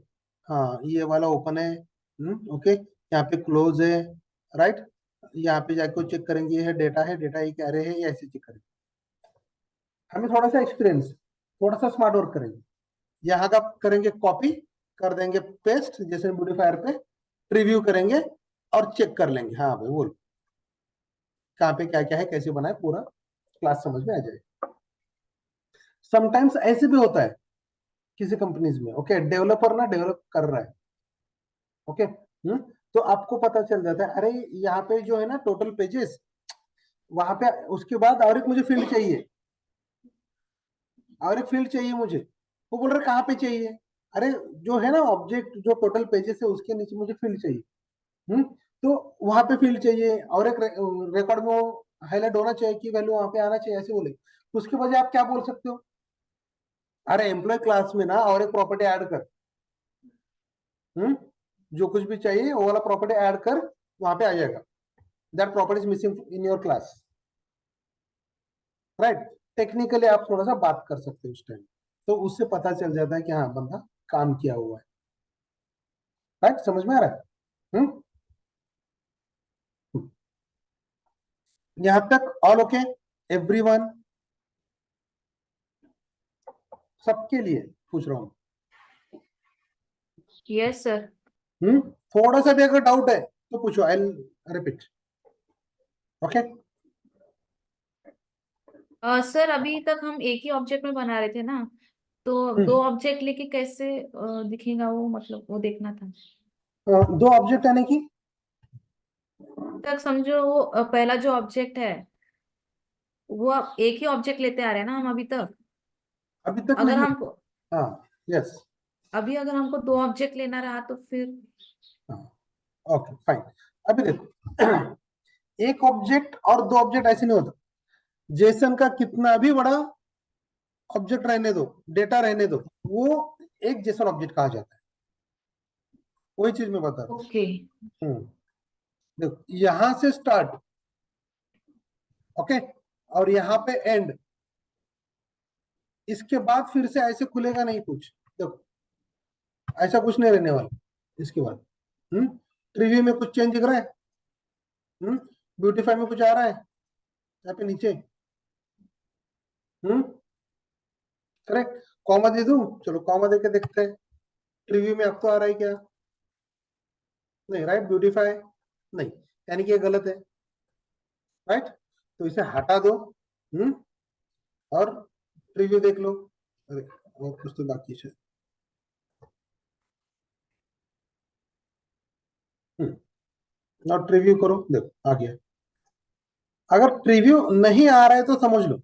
हाँ ये वाला ओपन है, ओके, यहाँ पे क्लोज है, राइट, यहाँ पे जाके चेक करेंगे, ये डेटा है, डेटा ये क्या रहे है, ये ऐसे चेक करेंगे। हमें थोड़ा सा एक्सपीरियंस, थोड़ा सा स्मार्ट वर्क करेंगे, यहाँ का करेंगे कॉपी, कर देंगे पेस्ट जैसे मॉडिफायर पे, प्रीव्यू करेंगे और चेक कर लेंगे, हाँ भाई बोल कहाँ पे क्या क्या है, कैसे बना है, पूरा क्लास समझ में आ जाए। समटाइम्स ऐसे भी होता है किसी कंपनीज में, ओके, डेवलपर ना डेवलप कर रहा है, ओके, तो आपको पता चल जाता है, अरे यहाँ पे जो है ना टोटल पेजेस, वहां पे उसके बाद और एक मुझे फील्ड चाहिए, और एक फील्ड चाहिए मुझे, वो बोल रहे कहाँ पे चाहिए, अरे जो है ना ऑब्जेक्ट जो टोटल पेजेस है उसके नीचे मुझे फील्ड चाहिए, तो वहां पे फील्ड चाहिए, और एक रिकॉर्ड में वो हाईलाइट होना चाहिए कि वैल्यू वहां पे आना चाहिए, ऐसे बोले। उसके बजाय आप क्या बोल सकते हो, अरे एम्प्लॉय क्लास में ना और एक प्रॉपर्टी ऐड कर, जो कुछ भी चाहिए वो वाला प्रॉपर्टी ऐड कर, वहां पे आ जाएगा, that property is missing in your class, right. Technically आप थोड़ा सा बात कर सकते हो उस टाइम, तो उससे पता चल जाता है कि हाँ बंदा काम किया हुआ है, राइट, समझ में आ रहा है। यहां तक ऑल ओके, एवरीवन, सबके लिए पूछ रहा हूं। Yes sir. थोड़ा सा भी अगर डाउट है तो पूछो, आई रिपीट, ओके। सर अभी तक हम एक ही ऑब्जेक्ट में बना रहे थे ना, तो दो ऑब्जेक्ट लेके कैसे दिखेगा वो, मतलब वो देखना था। दो ऑब्जेक्ट यानी कि तक समझो वो पहला जो ऑब्जेक्ट है वो आप एक ही ऑब्जेक्ट लेते आ रहे हैं ना हम अभी तक। अभी तक अगर नहीं, हमको हाँ, यस, अभी अगर हमको दो ऑब्जेक्ट लेना रहा तो फिर ओके फाइन। अभी देखो, एक ऑब्जेक्ट और दो ऑब्जेक्ट ऐसे नहीं होता, जेसन का कितना भी बड़ा ऑब्जेक्ट रहने दो, डेटा रहने दो, वो एक जेसन ऑब्जेक्ट कहा जाता है, वही चीज मैं बता रहा ओके। हूँ। देखो यहां से स्टार्ट, ओके, और यहाँ पे एंड, इसके बाद फिर से ऐसे खुलेगा नहीं कुछ, देखो ऐसा कुछ नहीं रहने वाला इसके बाद। प्रीव्यू में कुछ चेंज दिख रहा है? ब्यूटीफाई में कुछ आ रहा है यहाँ पे नीचे? करेक्ट। कॉमा दे दूं? चलो कॉमा दे के देखते हैं प्रीव्यू में आपको आ रहा है क्या? नहीं, राइट। ब्यूटीफाई नहीं, यानी कि ये गलत है, राइट। तो इसे हटा दो और प्रीव्यू देख लो। अरे और कुछ तो बाकी है। और प्रीव्यू करो, देखो आ गया। अगर प्रीव्यू नहीं आ रहा है तो समझ लो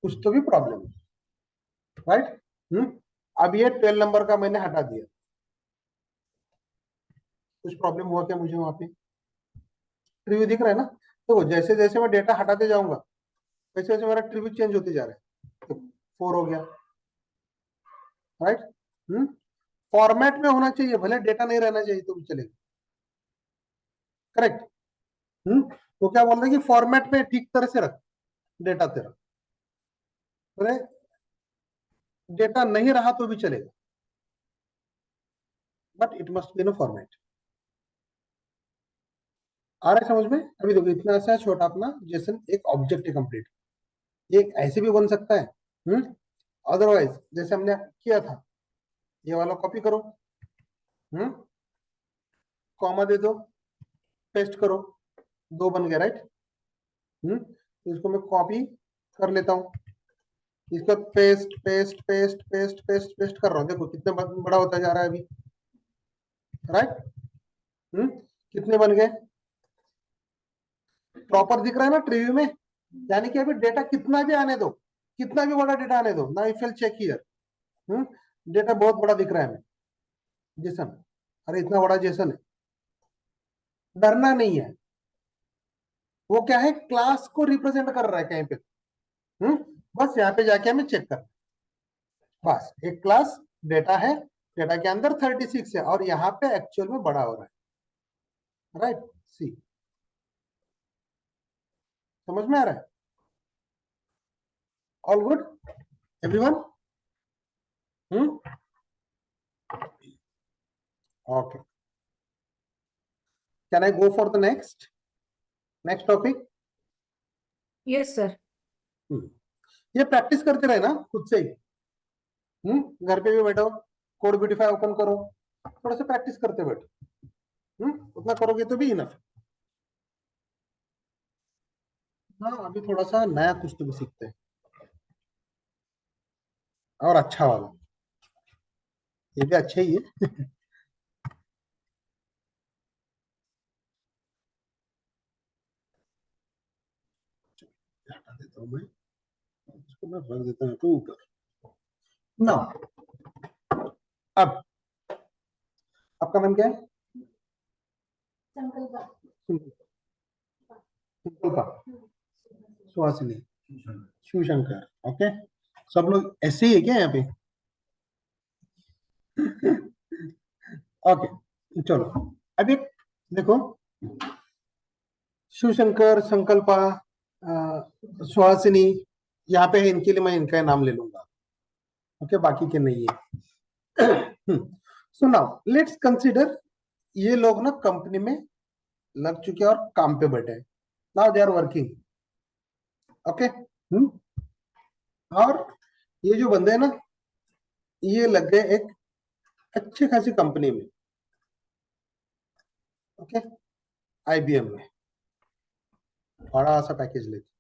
कुछ तो भी प्रॉब्लम है, राइट। अब ये 12 नंबर का मैंने हटा दिया, कुछ प्रॉब्लम हुआ क्या मुझे वहां पे? प्रीव्यू दिख रहा है ना? तो जैसे जैसे मैं डेटा हटाते जाऊंगा वैसे वैसे मेरा प्रीव्यू चेंज होते जा रहा है। तो 4 हो गया, राइट। फॉर्मेट में होना चाहिए, भले डेटा नहीं रहना चाहिए तो भी चलेगा, करेक्ट। तो क्या बोल रहे हैं कि फॉर्मेट में ठीक तरह से रख डेटा तेरा, अरे डेटा नहीं रहा तो भी चलेगा, but it must be in format. आ रहा है समझ में? अभी देखो इतना सा छोटा अपना जेसन एक ऑब्जेक्ट है कंप्लीट, ये ऐसे भी बन सकता है। अदरवाइज जैसे हमने किया था, ये वाला कॉपी करो, कॉमा दे दो, पेस्ट करो, 2 बन गया, राइट। तो इसको मैं कॉपी कर लेता हूं, इसको paste paste paste paste paste paste कर रहा हूं, देखो कितना बड़ा होता जा रहा है अभी, राइट। कितने बन गए? प्रॉपर दिख रहा है ना प्रीव्यू में? यानी कि अभी डेटा कितना भी आने दो, कितना भी बड़ा डेटा आने दो ना, if will check here, data बहुत बड़ा दिख रहा है हमें जेसन, अरे इतना बड़ा जेसन है, डरना नहीं है। वो क्या है, क्लास को रिप्रेजेंट कर रहा है कहीं पे। बस यहाँ पे जाके हमें चेक करना, बस एक क्लास डेटा है, डेटा के अंदर 36 है और यहाँ पे एक्चुअल में बड़ा हो रहा है, राइट। सी समझ में आ रहा है? All good everyone? Okay, can I go for the next topic? Yes sir. ये प्रैक्टिस करते रहे ना खुद से ही, घर पे भी बैठो, कोड ब्यूटीफाई ओपन करो, थोड़ा सा प्रैक्टिस करते बैठो, उतना करोगे तो भी इनफ। हाँ, अभी थोड़ा सा नया कुछ तो भी सीखते हैं, और अच्छा वाला, ये भी अच्छा ही है। हटा देता हूँ मैं, इसको मैं रख देता हूँ तो ऊपर ना। अब आपका नाम क्या है? संकल्प। संकल्पा, सुहासिनी, शिवशंकर, ओके। सब लोग ऐसे ही है क्या यहाँ पे? ओके चलो, अभी देखो शिवशंकर, संकल्पा, सुहासिनी यहाँ पे है, इनके लिए मैं इनका नाम ले लूंगा, ओके, बाकी के नहीं है। सो नाउ लेट्स कंसीडर, ये लोग ना कंपनी में लग चुके हैं और काम पे बैठे हैं, now they are working, okay. और ये जो बंदे हैं ना, ये लग गए एक अच्छी खासी कंपनी में, ओके, आईबीएम में, बड़ा सा पैकेज लेके,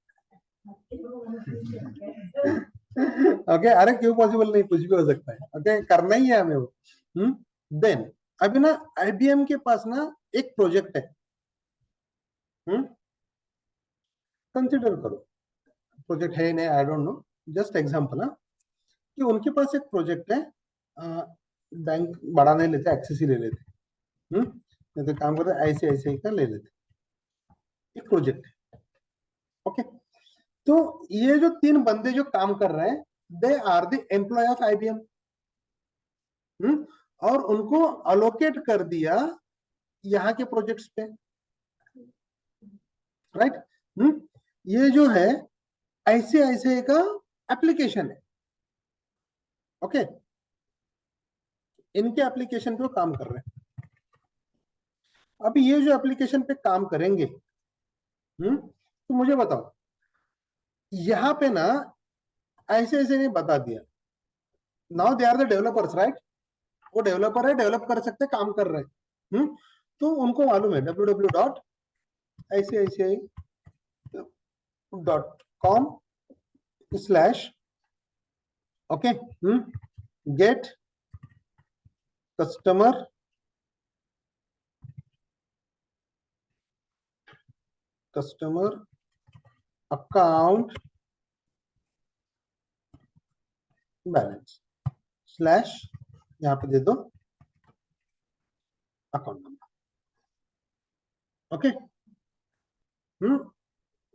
ओके। अरे क्यों पॉसिबल नहीं, कुछ भी हो सकता है, ओके, करना ही है हमें वो। देन अभी ना आईबीएम के पास ना एक प्रोजेक्ट है, कंसिडर करो, प्रोजेक्ट है नहीं I don't know, just example ना, कि उनके पास एक प्रोजेक्ट है, बैंक बड़ा नहीं लेते, एक्सेस ही ले लेते, नहीं तो काम करते ऐसे ऐसे का ले लेते, एक प्रोजेक्ट है, ओके। तो ये जो 3 बंदे जो काम कर रहे हैं, they are the employ of IBM, और उनको अलोकेट कर दिया यहाँ के प्रोजेक्ट्स पे, राइट। ये जो है ऐसे ऐसे का एप्लीकेशन है, ओके। इनके एप्लीकेशन पे वो काम कर रहे हैं। अब ये जो एप्लीकेशन पे काम करेंगे, तो मुझे बताओ, यहाँ पे ना ऐसे ऐसे नहीं बता दिया, now they are the developers, right? वो डेवलपर है, डेवलप कर सकते, काम कर रहे हैं। तो उनको मालूम है www.ICICI.com/ okay, get customer account balance slash, यहाँ पे दे दो अकाउंट नंबर। ओके,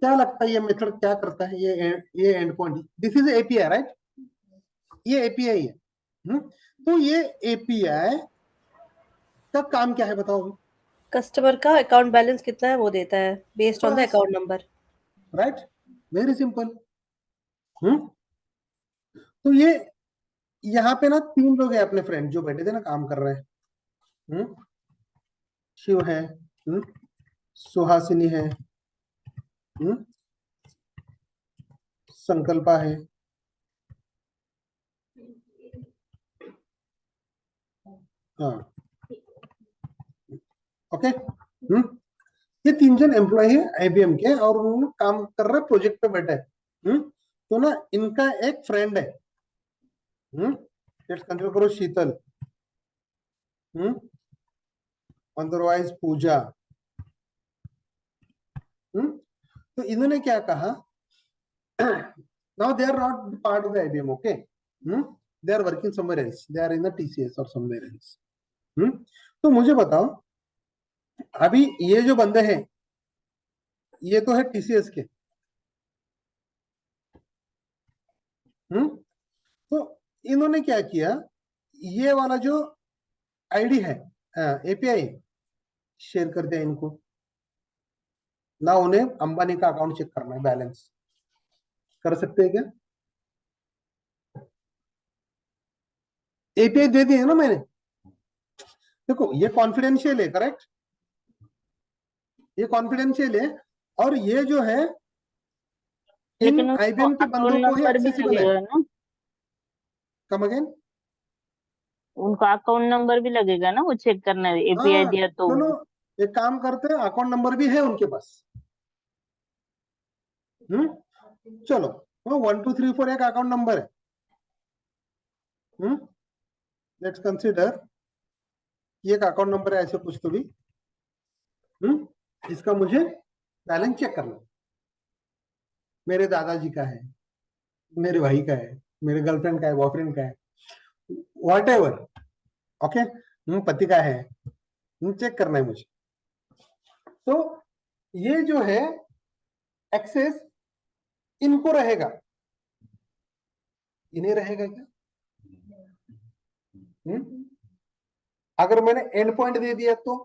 क्या लगता है ये मेथड क्या करता है? ये and point, this is API, right? ये एपीआई है। तो ये एपीआई का काम क्या है बताओ अभी? कस्टमर का अकाउंट बैलेंस कितना है वो देता है based on the bus. Account number. Right, very simple. तो ये यहाँ पे ना 3 लोग हैं अपने फ्रेंड जो बैठे थे ना, काम कर रहे हैं। शिव है, सुहासिनी है, संकल्पा है, हाँ, ओके। ये 3 जन एम्प्लॉय है आईबीएम के, और उन्होंने काम कर रहे प्रोजेक्ट पे बैठे हैं। तो ना इनका एक फ्रेंड है, लेट्स कंसिडर करो शीतल, अदरवाइज पूजा। तो इन्होंने क्या कहा, now they are not part of the IBM, okay? They are working somewhere else, they are in the TCS or somewhere else. तो मुझे बताओ, अभी ये जो बंदे हैं ये तो है टीसीएस के, तो इन्होंने क्या किया, ये वाला जो आईडी है एपीआई शेयर कर दिया इनको। ना उन्हें अंबानी का अकाउंट चेक करना है, बैलेंस कर सकते हैं क्या? एपीआई दे दिए ना मैंने, देखो ये कॉन्फिडेंशियल है, करेक्ट? ये कॉन्फिडेंशियल है, और ये जो है इन लेकिन उसको आईबीएम के अकाउंट बंदों को ही नंबर भी एक्सेसिबल है। लगेगा ना, कम अगेन? उनका अकाउंट नंबर भी लगेगा ना वो चेक करना है, एपीआई हाँ, दिया तो। चलो एक काम करते हैं, अकाउंट नंबर भी है उनके पास। चलो, 1 2 3 4 एक अकाउंट नंबर है। लेट्स कंसीडर ये एक अकाउंट नंबर है, ऐसे कुछ तो भी। इसका मुझे बैलेंस चेक करना है। मेरे दादाजी का है, मेरे भाई का है, मेरे गर्लफ्रेंड का है, बॉयफ्रेंड का है, वॉट एवर, ओके, पति का है, चेक करना है मुझे। तो ये जो है एक्सेस इनको रहेगा, इन्हें रहेगा क्या? अगर मैंने एंड पॉइंट दे दिया तो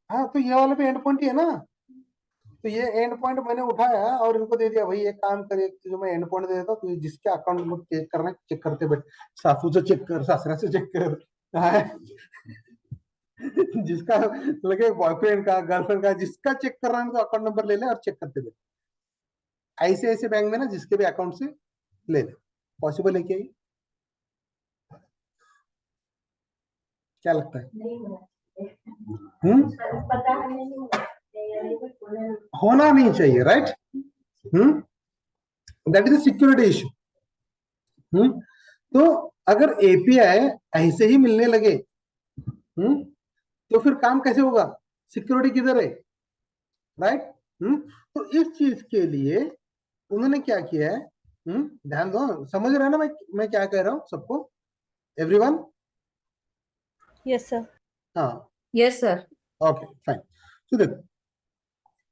हाँ, तो ये वाला भी एंड पॉइंट ही है ना। तो ये एंड पॉइंट मैंने उठाया और इनको दे दिया, भाई एक काम करे, जो मैं एंड पॉइंट दे देता हूँ, तो जिसके अकाउंट नंबर चेक करना है चेक करते बैठ, सासू से चेक कर, ससुरा से चेक कर, जिसका लगे बॉयफ्रेंड का, गर्लफ्रेंड का, जिसका चेक कर रहा है तो अकाउंट नंबर ले ले और चेक करते बैठ। ऐसे बैंक में ना जिसके भी अकाउंट से ले ले, पॉसिबल है क्या ये? क्या लगता है? पता है नहीं, होना नहीं चाहिए, right? That is security issue. तो अगर एपीआई ऐसे ही मिलने लगे, तो फिर काम कैसे होगा? सिक्योरिटी किधर है, राइट? तो इस चीज के लिए उन्होंने क्या किया है, ध्यान दो, समझ रहे हैं ना मैं क्या कह रहा हूं सबको, एवरीवन? Yes sir. हाँ, यस सर। Okay fine. तो देखो,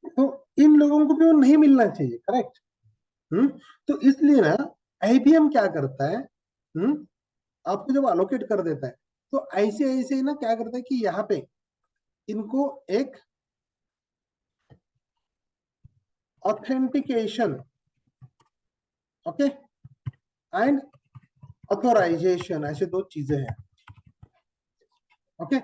तो इन लोगों को भी वो नहीं मिलना चाहिए, करेक्ट? तो इसलिए ना आईबीएम क्या करता है, आपको जब अलोकेट कर देता है, तो ऐसे ऐसे ना क्या करता है कि यहाँ पे इनको एक ऑथेंटिकेशन ओके, एंड ऑथोराइजेशन, ऐसे दो चीजें हैं। ओके,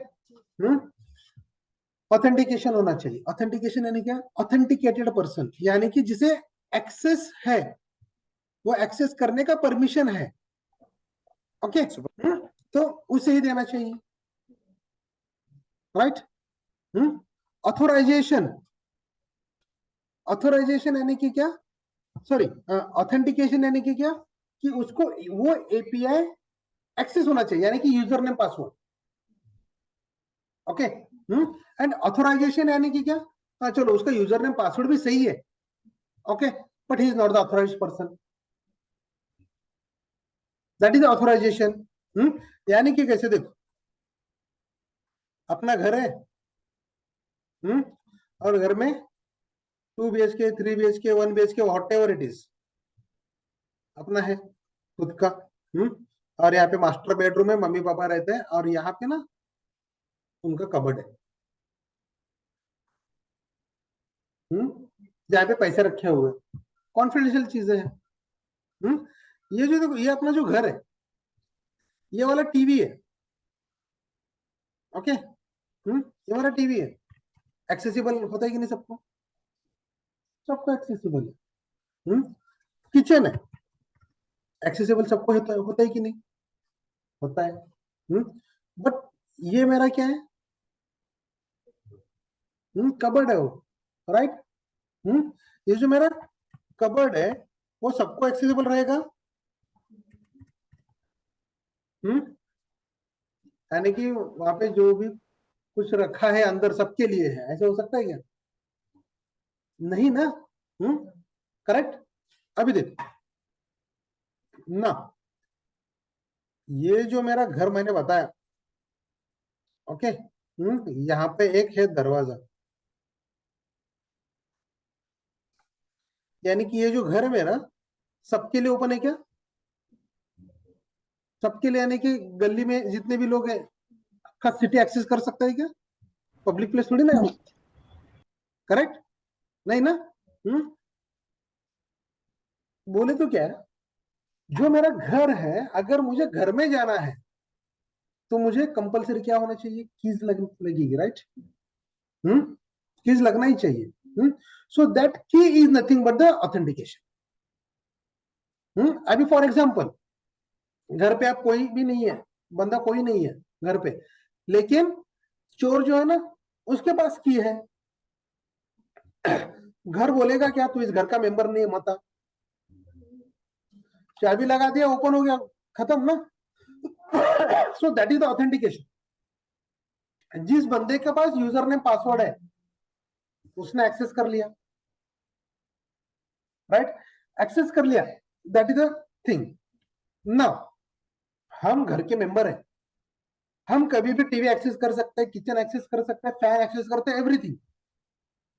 ऑथेंटिकेशन होना चाहिए। ऑथेंटिकेशन यानी क्या? ऑथेंटिकेटेड पर्सन, यानी कि जिसे एक्सेस है, वो एक्सेस करने का परमिशन है। ओके, तो उसे ही देना चाहिए, राइट। ऑथोराइजेशन, ऑथोराइजेशन यानी कि क्या? सॉरी, ऑथेंटिकेशन यानी कि क्या? कि उसको वो एपीआई एक्सेस होना चाहिए, यानी कि user name password. Okay, and authorization यानी कि क्या? हाँ चलो, उसका यूजर नेम पासवर्ड भी सही है, okay, but he is not the authorized person, that is authorization. यानी कि कैसे, देखो, अपना घर है, और घर में 2 BHK, 3 BHK, 1 BHK, what ever it is, अपना है खुद का। और यहाँ पे मास्टर बेडरूम है, मम्मी पापा रहते हैं, और यहाँ पे ना उनका कबर्ड है, जहाँ पे पैसे रखे हुए, कॉन्फिडेंशियल चीजें हैं। ये जो देखो, ये अपना जो घर है, ये वाला टीवी है, ओके, ये वाला टीवी है, एक्सेसिबल होता है कि नहीं सबको? सबको एक्सेसिबल है। किचन है, एक्सेसिबल सबको होता है कि नहीं? होता है। बट ये मेरा क्या है? कबर्ड है वो, राइट। ये जो मेरा कबर्ड है, वो सबको एक्सेसिबल रहेगा? यानी कि वहां पे जो भी कुछ रखा है अंदर सबके लिए है, ऐसे हो सकता है क्या? नहीं ना। करेक्ट। अभी देखो ना, ये जो मेरा घर मैंने बताया, ओके, यहाँ पे एक है दरवाजा, यानी कि ये जो घर है मेरा सबके लिए ओपन है क्या? सबके लिए, यानी कि गली में जितने भी लोग हैं का सिटी एक्सेस कर सकता है क्या? पब्लिक प्लेस थोड़ी ना है, करेक्ट? नहीं ना। बोले तो क्या है, जो मेरा घर है, अगर मुझे घर में जाना है तो मुझे कंपलसरी क्या होना चाहिए? कीज लगेगी, राइट। कीज लगना ही चाहिए। सो दैट की is nothing but the authentication. अभी फॉर एग्जाम्पल, घर पे आप कोई भी नहीं है, बंदा कोई नहीं है घर पे, लेकिन चोर जो है ना, उसके पास की है, घर बोलेगा क्या तू इस घर का मेंबर नहीं है, मत आ। चाबी लगा दिया, ओपन हो गया, खत्म ना। सो दैट इज द ऑथेंटिकेशन। जिस बंदे के पास यूजर नेम पासवर्ड है, उसने एक्सेस कर लिया, राइट, एक्सेस कर लिया, that is the thing. Now हम घर के मेंबर हैं, हम कभी भी टीवी एक्सेस कर सकते हैं, किचन एक्सेस कर सकते हैं, फैन एक्सेस करते हैं, एवरीथिंग।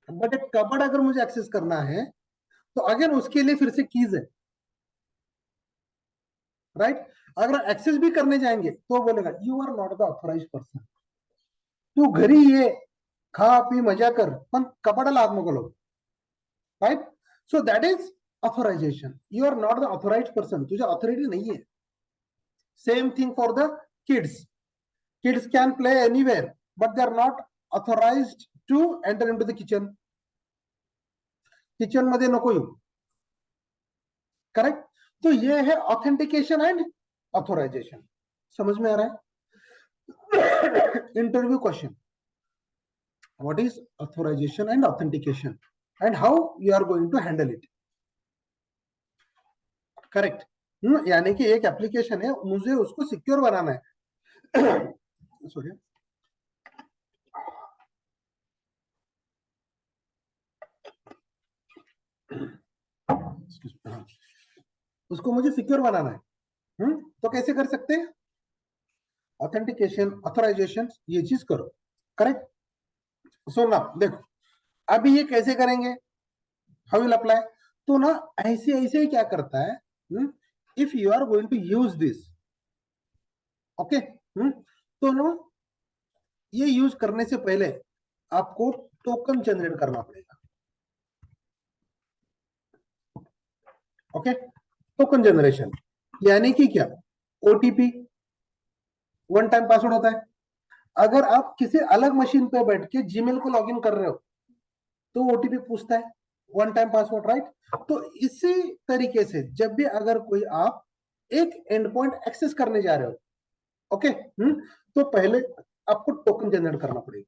बट एक कबर्ड अगर मुझे एक्सेस करना है, तो अगेन उसके लिए फिर से कीज है, राइट। अगर एक्सेस भी करने जाएंगे तो बोलेगा you are not the authorize person, तू घरी ये खा पी मजा कर, पण कपाडाला हात नको लावू, right. So that is authorization. You are not the authorize person, तुझे ऑथोरिटी नहीं है। Same thing for the kids, kids can play anywhere but they are not authorized to enter into the kitchen, kitchen मध्ये नको येऊ, correct. तो ये है authentication and authorisation. समझ में आ रहा है? Interview question, what is authorization and authentication and how you are going to handle it, correct. यानी कि एक एप्लीकेशन है, मुझे उसको सिक्योर बनाना है। सॉरी, उसको मुझे सिक्योर बनाना है। तो कैसे कर सकते हैं? ऑथेंटिकेशन, ऑथराइजेशन, ये चीज करो, करेक्ट। सो ना देखो, अभी ये कैसे करेंगे, हाउ विल अप्लाई? तो ना ऐसे ऐसे ही क्या करता है, if you are going to use this, okay, तो ना ये यूज करने से पहले आपको टोकन जनरेट करना पड़ेगा, ओके। टोकन जनरेशन यानी कि क्या, ओटीपी वन टाइम पासवर्ड होता है। अगर आप किसी अलग मशीन पे बैठ के जीमेल को लॉगिन कर रहे हो तो ओटीपी पूछता है, वन टाइम पासवर्ड, राइट। तो इसी तरीके से जब भी अगर कोई आप एक एंड पॉइंट एक्सेस करने जा रहे हो, ओके, तो पहले आपको टोकन जनरेट करना पड़ेगा।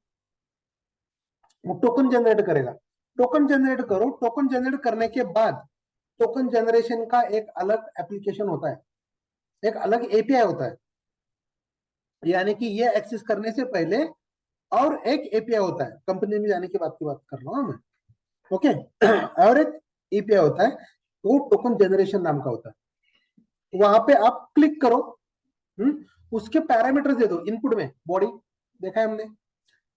वो टोकन जनरेट करेगा, टोकन जनरेट करो, टोकन जनरेट करने के बाद टोकन जनरेशन का एक अलग एप्लीकेशन होता है, एक अलग एपीआई होता है, यानी कि ये एक्सेस करने से पहले और एक एपीआई होता है, कंपनी में जाने के बाद की बात कर रहा हूं मैं, ओके। और एक एपीआई होता है, वो टोकन जनरेशन नाम का होता है। वहां पे आप क्लिक करो, उसके पैरामीटर्स दे दो इनपुट में, बॉडी देखा है हमने,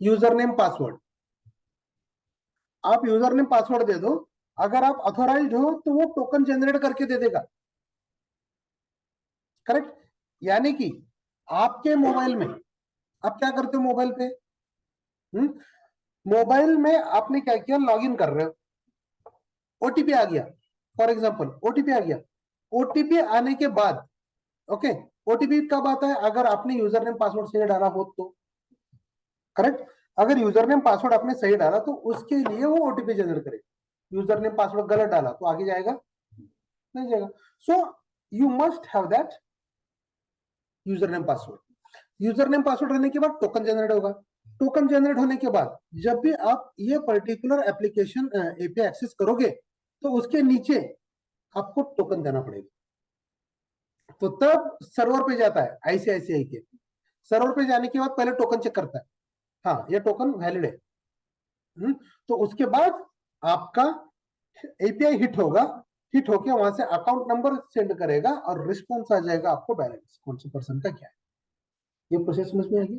यूजर नेम पासवर्ड, आप यूजर नेम पासवर्ड दे दो। अगर आप ऑथोराइज्ड हो तो वो टोकन जनरेट करके दे देगा, करेक्ट। यानी कि आपके मोबाइल में आप क्या करते हो, मोबाइल पे, मोबाइल में आपने क्या किया, लॉगिन कर रहे हो, ओटीपी आ गया, फॉर एग्जांपल ओटीपी आ गया। ओटीपी आने के बाद, ओके, ओटीपी कब आता है, अगर आपने यूजर नेम पासवर्ड सही डाला हो तो, करेक्ट। अगर यूजर नेम पासवर्ड आपने सही डाला तो उसके लिए वो ओटीपी जनरेट करेगा। यूजर नेम पासवर्ड गलत डाला तो आगे जाएगा, नहीं जाएगा। So you must have that user name password. User name password रहने के बाद टोकन जनरेट होगा। टोकन जनरेट होने के बाद जब भी आप ये पर्टिकुलर एप्लीकेशन एपीआई एक्सेस करोगे तो उसके नीचे आपको टोकन देना पड़ेगा। तो तब सर्वर पे जाता है, आईसीआईसीआई के सर्वर पे जाने के बाद पहले टोकन चेक करता है, हाँ ये टोकन वैलिड है। तो उसके बाद आपका एपीआई हिट होगा, हिट होके वहां से अकाउंट नंबर सेंड करेगा और रिस्पॉन्स आ जाएगा आपको, बैलेंस कौन से पर्सन का क्या है। ये प्रोसेस समझ में आ गया,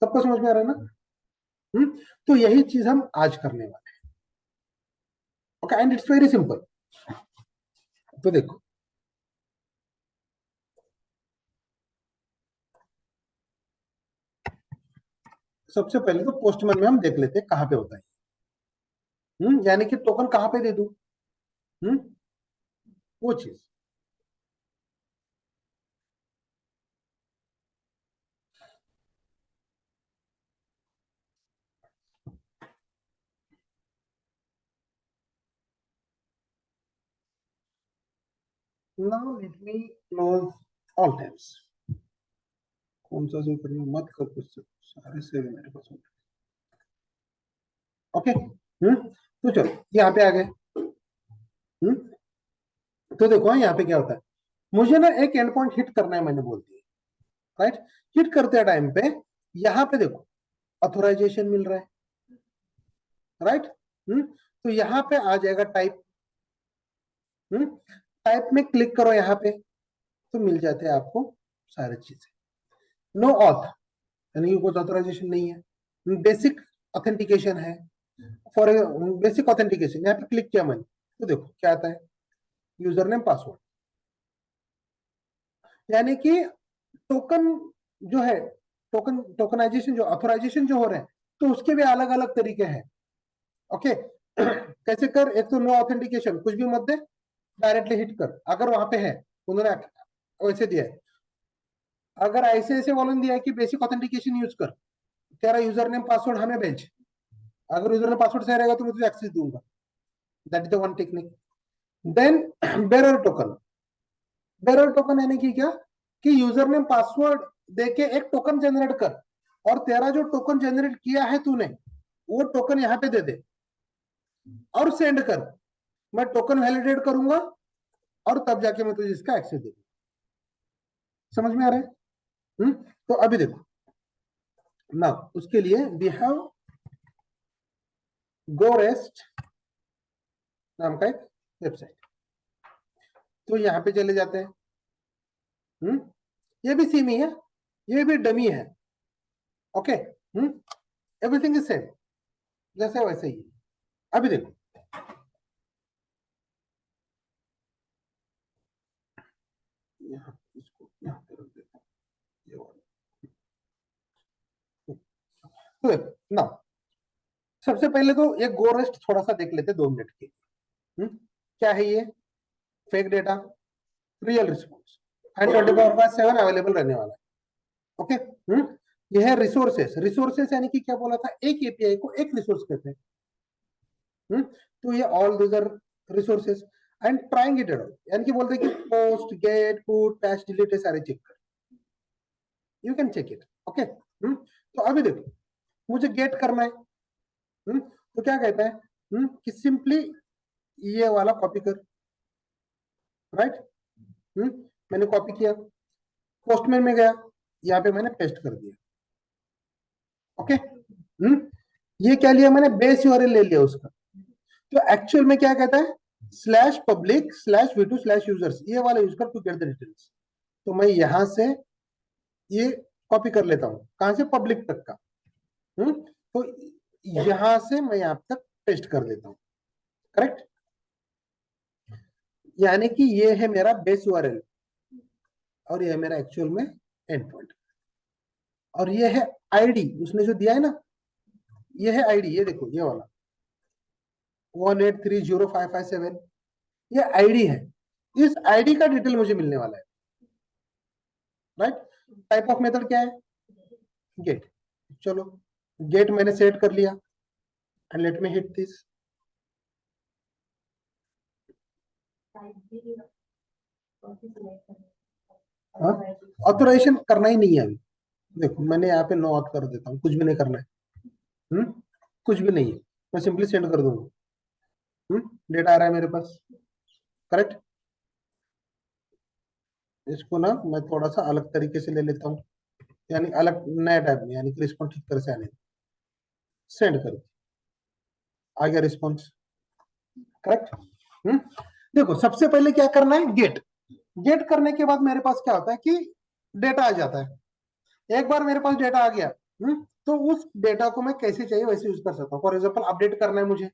सबको समझ में आ रहा है ना। तो यही चीज हम आज करने वाले हैं, okay, and it's very simple. तो देखो, सबसे पहले तो पोस्टमैन में हम देख लेते हैं कहां पे होता है, यानी कि टोकन कहां पे दे दूं, वो चीज। नाउ लेट मी क्लोज ऑल टैब्स। कौन सा जो करना मत कर, कुछ सारे सेव मेरे पास, ओके। तो चलो यहाँ पे आ गए। तो देखो यहाँ पे क्या होता है, मुझे ना एक एंड पॉइंट हिट करना है, मैंने बोल दिया, राइट। हिट करते टाइम पे यहाँ पे देखो ऑथोराइजेशन मिल रहा है, राइट। तो यहाँ पे आ जाएगा टाइप, टाइप में क्लिक करो यहाँ पे तो मिल जाते हैं आपको सारी चीजें। नो ऑथ यानी कि कोई ऑथोराइजेशन नहीं है, बेसिक ऑथेंटिकेशन है। फॉर बेसिक ऑथेंटिकेशन यहाँ पे क्लिक किया मैंने तो देखो क्या आता है, यूजर नेम पासवर्ड, यानी कि टोकन जो है, टोकनाइजेशन जो ऑथोराइजेशन जो हो रहे हैं तो उसके भी अलग अलग तरीके हैं, ओके। कैसे कर, एक तो नो ऑथेंटिकेशन, कुछ भी मत दे, डायरेक्टली हिट कर, अगर वहां पे है, उन्होंने वैसे दिया है। अगर ऐसे ऐसे वालों ने दिया है कि बेसिक ऑथेंटिकेशन यूज कर, तेरा यूजर नेम पासवर्ड हमें भेज, अगर यूजर नेम पासवर्ड सही रहेगा तो मैं तुझे एक्सेस दूंगा, that is the one technique. Then bearer token, bearer token यानी कि क्या, कि यूजर नेम पासवर्ड देके एक टोकन जनरेट कर, और तेरा जो टोकन जनरेट किया है तूने वो टोकन यहाँ पे दे दे और सेंड कर, मैं टोकन वैलिडेट करूंगा और तब जाके मैं तुझे इसका एक्सेस दे दूंगा। समझ में आ रहा है? तो अभी देखो ना, उसके लिए वी हैव गोरेस्ट नाम का एक वेबसाइट, तो यहाँ पे चले जाते हैं। ये भी सेम ही है, ये भी डमी है, ओके। एवरीथिंग इज सेम, जैसे वैसे ही। अभी देखो यहाँ, इसको यहाँ पे रख देता हूँ, ये वाला। तो देखो ना, सबसे पहले तो एक गोरेस्ट थोड़ा सा देख लेते 2 मिनट के। क्या है ये, fake data, real response, and 24/7 available रहने वाला है। ओके, यह है रिसोर्सेस। रिसोर्सेस यानी कि क्या बोला था, एक एपीआई को एक रिसोर्स कहते हैं। तो ये all these are resources and trying it out, यानी कि बोलते हैं कि post, get, put, patch, delete है सारे चेक कर, you can check it. Okay, तो अभी देखो मुझे गेट करना है, तो क्या कहता है कि सिंपली ये वाला कॉपी कर, राइट। मैंने कॉपी किया, पोस्टमैन में गया, यहाँ पे मैंने पेस्ट कर दिया। ओके, ये क्या लिया मैंने, बेस यूआरएल ले लिया उसका। तो एक्चुअल में क्या कहता है, /public/v2/users, ये वाला यूज कर टू गेट द डिटेल्स। तो मैं यहां से ये कॉपी कर लेता हूं, कहां से, पब्लिक तक का। तो यहां से मैं यहां तक पेस्ट कर देता हूं, करेक्ट। यानी कि ये है मेरा बेस यूआरएल और ये है मेरा एक्चुअल में एंड पॉइंट, और ये है आईडी उसने जो दिया है ना, ये है आईडी, ये देखो ये वाला 1830557, ये आईडी है। इस आईडी का डिटेल मुझे मिलने वाला है, राइट। टाइप ऑफ मेथड क्या है, गेट। चलो गेट मैंने सेट कर लिया and let me hit this. Authorization करना ही नहीं है अभी, देखो मैंने यहाँ पे नो ऑथ कर देता हूँ, कुछ भी नहीं करना है, कुछ भी नहीं है, मैं सिंपली सेंड कर दूंगा। डेटा आ रहा है मेरे पास, करेक्ट। इसको ना मैं थोड़ा सा अलग तरीके से ले लेता हूँ, यानी अलग नया टैब में, यानी कि रिस्पॉन्स ठीक तरह से आने, सेंड कर, आ गया रिस्पॉन्स, करेक्ट। देखो सबसे पहले क्या करना है, गेट। गेट करने के बाद मेरे पास क्या होता है कि डेटा आ जाता है। एक बार मेरे पास डेटा आ गया, तो उस डेटा को मैं कैसे चाहिए वैसे यूज कर सकता हूँ। फॉर एग्जाम्पल अपडेट करना है मुझे,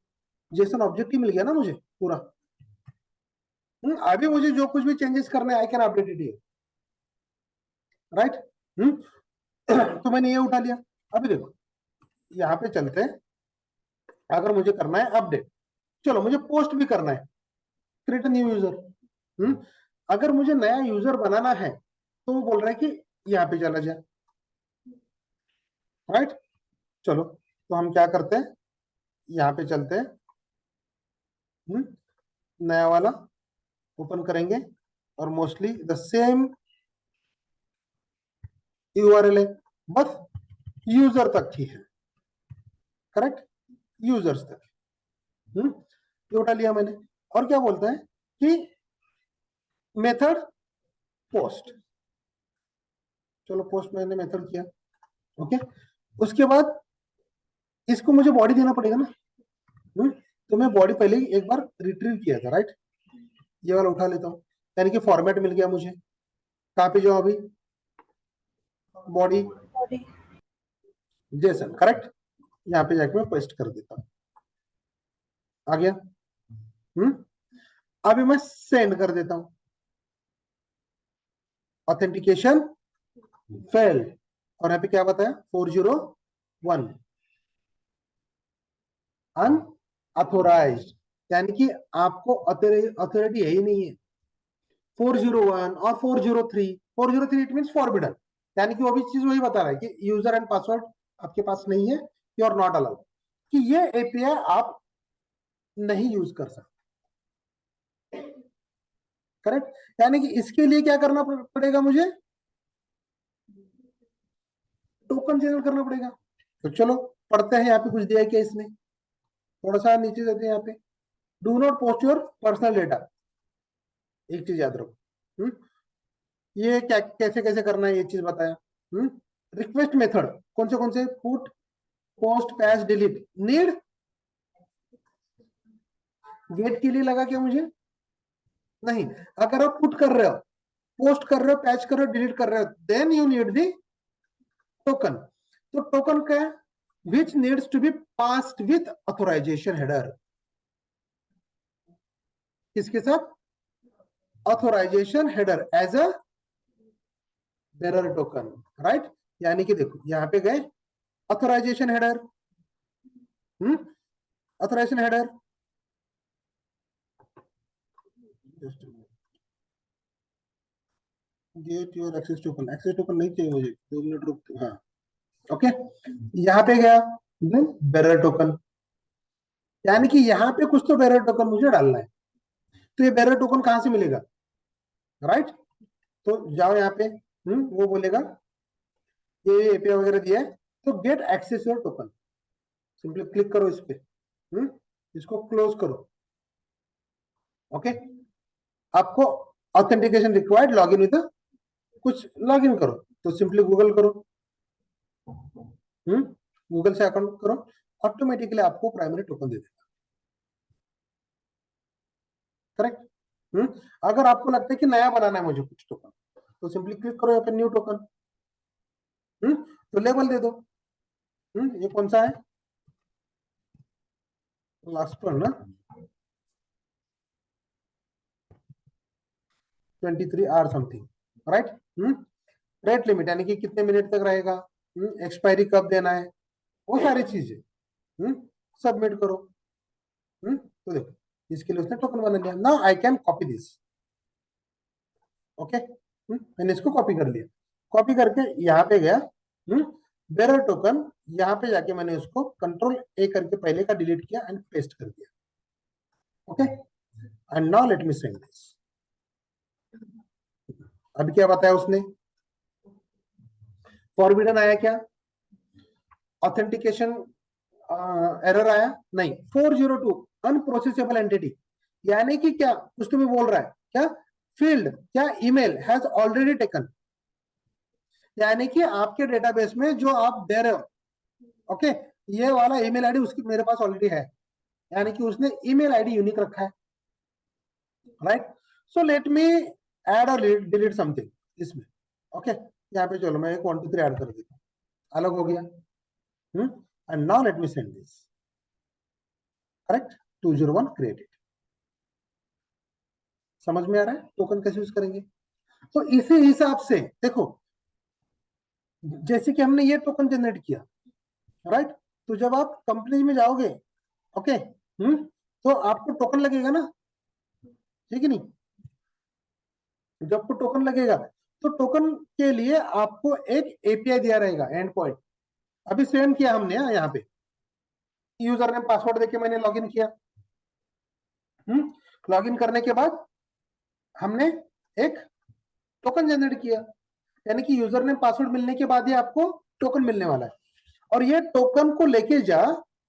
जेसन ऑब्जेक्ट ही मिल गया ना मुझे पूरा, अभी मुझे जो कुछ भी चेंजेस करने I can update it here, right. तो मैंने ये उठा लिया। अभी देखो यहाँ पे चलते हैं, अगर मुझे करना है अपडेट, चलो मुझे पोस्ट भी करना है, क्रिएट न्यू यूजर। अगर मुझे नया यूजर बनाना है तो वो बोल रहा है कि यहाँ पे चला जाए, राइट। चलो तो हम क्या करते हैं, यहाँ पे चलते हैं, नया वाला ओपन करेंगे और मोस्टली द सेम यूआरएल है, बस यूजर तक ही है, करेक्ट, यूजर्स तक। ये उठा लिया मैंने, और क्या बोलता है कि मेथड पोस्ट, चलो पोस्ट मैंने मेथड किया, ओके। उसके बाद इसको मुझे बॉडी देना पड़ेगा ना, तो मैं बॉडी पहले ही एक बार रिट्रीव किया था, राइट। ये वाला उठा लेता हूँ, यानी कि फॉर्मेट मिल गया मुझे। कहाँ पे जाओ अभी, बॉडी जेसन, करेक्ट। यहाँ पे जाके मैं पेस्ट कर देता हूँ, आ गया। अभी मैं सेंड कर देता हूं, ऑथेंटिकेशन फेल्ड, और यहाँ पे क्या बताया 401 अनऑथोराइज्ड, यानी कि आपको अथॉरिटी है ही नहीं है। 401 और 403 इट मींस फॉरबिडन, यानी कि वो भी चीज वही बता रहा है कि यूजर एंड पासवर्ड आपके पास नहीं है, यू आर नॉट अलाउड, कि ये एपीआई आप नहीं यूज कर सकते, करेक्ट। यानी कि इसके लिए क्या करना पड़ेगा, मुझे टोकन जनरेट करना पड़ेगा। तो चलो पढ़ते हैं, यहाँ पे कुछ दिया है क्या इसने, थोड़ा सा नीचे जाते हैं। यहाँ पे do not post your personal data, एक चीज याद रखो, ये क्या कैसे कैसे करना है ये चीज बताया। रिक्वेस्ट मेथड कौन से, put, post, patch, delete, need, get के लिए लगा क्या मुझे, नहीं। अगर आप पुट कर रहे हो, पोस्ट कर रहे हो, पैच कर रहे हो, डिलीट कर रहे हो, then you need the token. तो टोकन क्या है, which needs to be passed with authorization header, किसके साथ, authorization header as a bearer token, right। यानी कि देखो यहाँ पे गए authorization header, authorization header, just a minute. Get your access token नहीं चाहिए मुझे, 2 मिनट रुक, हाँ ओके। यहाँ पे गया देन बेरर टोकन, यानी कि यहाँ पे कुछ तो बेरर टोकन मुझे डालना है। तो ये बेरर टोकन कहाँ से मिलेगा, राइट? तो जाओ यहाँ पे, वो बोलेगा ये एपीआई वगैरह दिया है, तो get access your token, simply click करो इस पे, इसको क्लोज करो। ओके, आपको ऑथेंटिकेशन रिक्वायर्ड, लॉगिन विद, कुछ लॉगिन करो, तो सिंपली गूगल करो, गूगल से अकाउंट करो, ऑटोमेटिकली आपको प्राइमरी टोकन दे देगा। करेक्ट। अगर आपको लगता है कि नया बनाना है मुझे कुछ टोकन, तो सिंपली क्लिक करो यहाँ पे न्यू टोकन, तो लेबल दे दो, ये कौन सा है, लास्ट वन ना, 23 hour something, right? Rate limit यानी कि कितने मिनट तक रहेगा, एक्सपायरी कब देना है, वो सारी चीजें सबमिट करो। तो देखो इसके लिए उसने टोकन बना लिया। Now I can copy this, okay, मैंने इसको कॉपी कर लिया, कॉपी करके यहाँ पे गया, बेरर टोकन, यहाँ पे जाके मैंने उसको कंट्रोल ए करके पहले का डिलीट किया एंड पेस्ट कर दिया, okay. And now let me send this. अभी क्या बताया उसने, फॉरबिडन आया क्या, ऑथेंटिकेशन एरर आया नहीं, 402 अनप्रोसेसेबल एंटिटी, यानी कि क्या कुछ तुम्हें बोल रहा है क्या, फील्ड क्या ईमेल हैज ऑलरेडी टेकन, यानी कि आपके डेटाबेस में जो आप दे रहे हो, ओके, ये वाला ईमेल आईडी उसकी मेरे पास ऑलरेडी है, यानी कि उसने ईमेल आईडी यूनिक रखा है, right? So let me add और डिलीट समथिंग इसमें, ओके। यहाँ पे चलो मैं 1 2 3 ऐड कर देता हूँ, अलग हो गया, and now let me send this, correct, 201 created. समझ में आ रहा है टोकन कैसे यूज करेंगे? तो इसी हिसाब से देखो, जैसे कि हमने ये टोकन जनरेट किया, राइट? तो जब आप कंपनी में जाओगे, ओके, तो आपको टोकन लगेगा ना, ठीक है नहीं? जब आपको टोकन लगेगा तो टोकन के लिए आपको एक एपीआई दिया रहेगा, एंड पॉइंट। अभी सेम किया हमने यहाँ पे, यूजर नेम पासवर्ड देके मैंने लॉगिन किया, लॉगिन करने के बाद हमने एक टोकन जनरेट किया, यानी कि यूजर नेम पासवर्ड मिलने के बाद ही आपको टोकन मिलने वाला है, और ये टोकन को लेके जा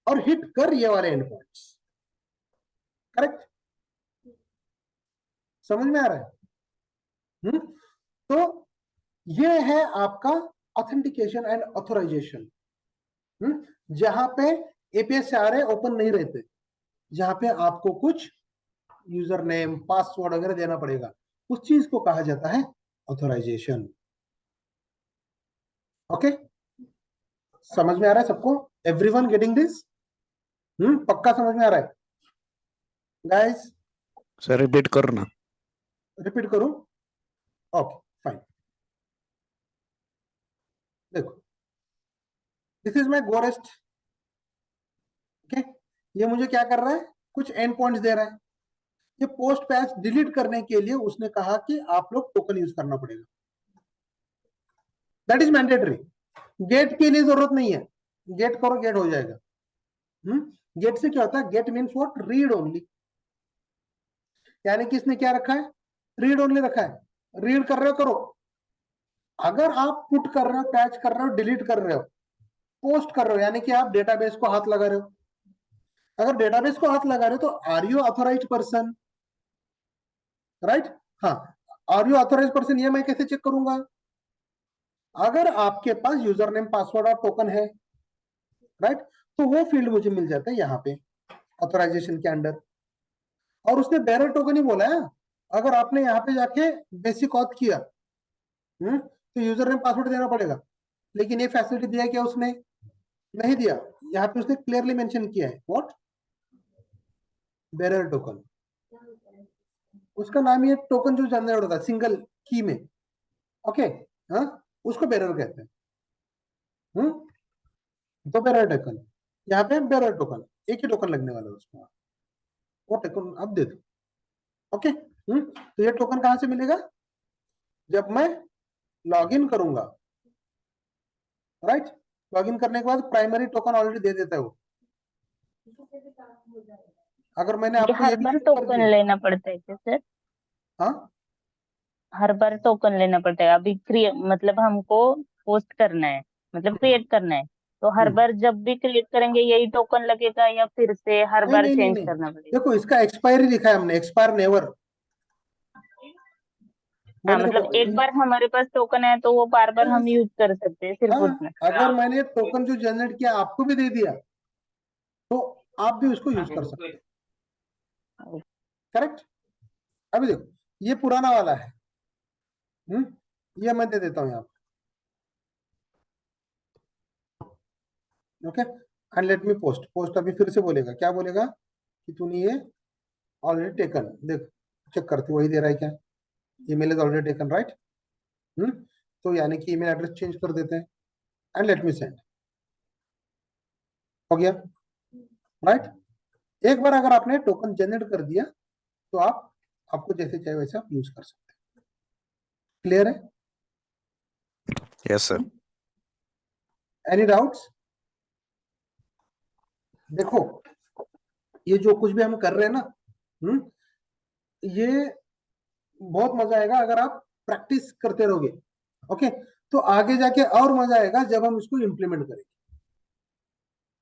और हिट कर ये वाले एंड पॉइंट्स, करेक्ट? समझ में आ रहा है? तो ये है आपका ऑथेंटिकेशन एंड ऑथोराइजेशन, जहां पे एपीआई सारे ओपन नहीं रहते, जहां पे आपको कुछ यूजर नेम पासवर्ड वगैरह देना पड़ेगा, उस चीज को कहा जाता है ऑथोराइजेशन, ओके। समझ में आ रहा है सबको? Everyone getting this? पक्का समझ में आ रहा है गाइस? सर रिपीट करो ना। रिपीट करूं? Okay fine. देखो दिस इज माय गोरेस्ट, ओके। ये मुझे क्या कर रहा है, कुछ एंड पॉइंट्स दे रहा है। ये पोस्ट पैच डिलीट करने के लिए उसने कहा कि आप लोग टोकन यूज करना पड़ेगा, दैट इज मैंडेटरी। गेट के लिए जरूरत नहीं है, गेट करो गेट हो जाएगा। गेट से क्या होता है, get means what, read only, यानी कि इसने क्या रखा है, रीड ओनली रखा है, रीड कर रहे हो करो। अगर आप पुट कर रहे हो, पैच कर रहे हो, डिलीट कर रहे हो, पोस्ट कर रहे हो, यानी कि आप डेटाबेस को हाथ लगा रहे हो। अगर डेटाबेस को हाथ लगा रहे हो तो are you authorized person, right? हाँ, आर यू ऑथोराइज्ड पर्सन, ये मैं कैसे चेक करूंगा? अगर आपके पास यूजर नेम पासवर्ड और टोकन है, राइट, तो वो फील्ड मुझे मिल जाता है यहाँ पे ऑथोराइजेशन के अंडर। और उसने बेरर टोकन ही बोला है, अगर आपने यहाँ पे जाके बेसिक ऑथ किया, तो यूजर नेम पासवर्ड देना पड़ेगा, लेकिन ये फैसिलिटी दिया क्या उसने? नहीं दिया। यहाँ पे उसने क्लियरली मेंशन किया है व्हाट, बेरर टोकन, उसका नाम ये टोकन जो जनरेट होता है सिंगल की में, ओके, हाँ, उसको बेरर कहते हैं। तो बेरर टोकन, यहाँ पे बेरर टोकन, एक ही टोकन लगने वाला है उसको, वो टोकन अब दे दो, ओके। तो ये टोकन कहां से मिलेगा? जब मैं लॉग इन करूंगा, राइट, लॉग इन करने के बाद प्राइमरी टोकन ऑलरेडी दे देता है वो। अगर मैंने ये आपको हर ये भी बार show कर टोकन दिया, लेना पड़ता है क्या सर? हाँ हर बार टोकन लेना पड़ता है? अभी क्रिएट मतलब हमको पोस्ट करना है, मतलब क्रिएट करना है, तो हर बार जब भी क्रिएट करेंगे यही टोकन लगेगा या फिर से हर नहीं बार नहीं नहीं चेंज नहीं, करना पड़ेगा? देखो इसका एक्सपायरी लिखा है हमने, एक्सपायर नेवर। हाँ, मैंने मतलब देखो एक बार हमारे पास टोकन है तो वो बार बार हम यूज कर सकते हैं सिर्फ हाँ, उसमें? अगर मैंने टोकन जो जनरेट किया आपको भी दे दिया तो आप भी उसको यूज कर सकते हैं, करेक्ट। अभी देखो ये पुराना वाला है, ये मैं दे देता हूं यहाँ, okay, and let me post. Post अभी फिर से बोलेगा, क्या बोलेगा कि तूने ये ऑलरेडी टेकन, देख चेक करते वही दे रहा है क्या, email is already taken, right. तो यानी कि ईमेल एड्रेस चेंज कर देते हैं एंड लेट मी सेंड, हो गया, राइट। एक बार अगर आपने टोकन जनरेट कर दिया तो आपको जैसे चाहे वैसे आप यूज कर सकते हैं। क्लियर है? Yes, sir. Any doubts? देखो ये जो कुछ भी हम कर रहे हैं ना, ये बहुत मजा आएगा अगर आप प्रैक्टिस करते रहोगे, ओके। तो आगे जाके और मजा आएगा जब हम इसको इम्प्लीमेंट करेंगे।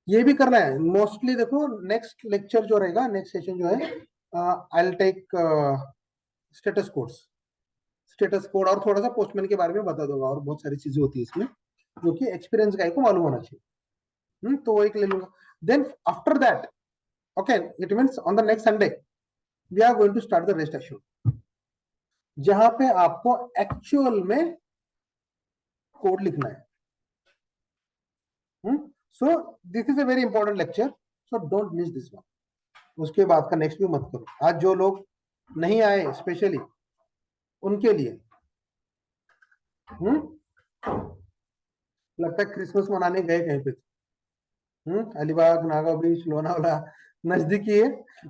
ये भी करना है मोस्टली। देखो नेक्स्ट लेक्चर जो रहेगा, नेक्स्ट सेशन जो है, I will take status codes, status code और थोड़ा सा पोस्टमैन के बारे में बता दूंगा, और बहुत सारी चीजें होती है इसमें जो कि एक्सपीरियंस गाय को मालूम होना चाहिए। तो वो एक ले लूंगा। Then after that, okay, it means on the next Sunday we are going to start the rest assure, जहां पे आपको एक्चुअल में कोड लिखना है। So this is a very important lecture, so don't miss this one. उसके बाद का next भी मत करो। आज जो लोग नहीं आए स्पेशली उनके लिए, लगता है क्रिसमस मनाने गए कहीं पे, अलीबाग, नागा बीच, लोनावाला नजदीकी है,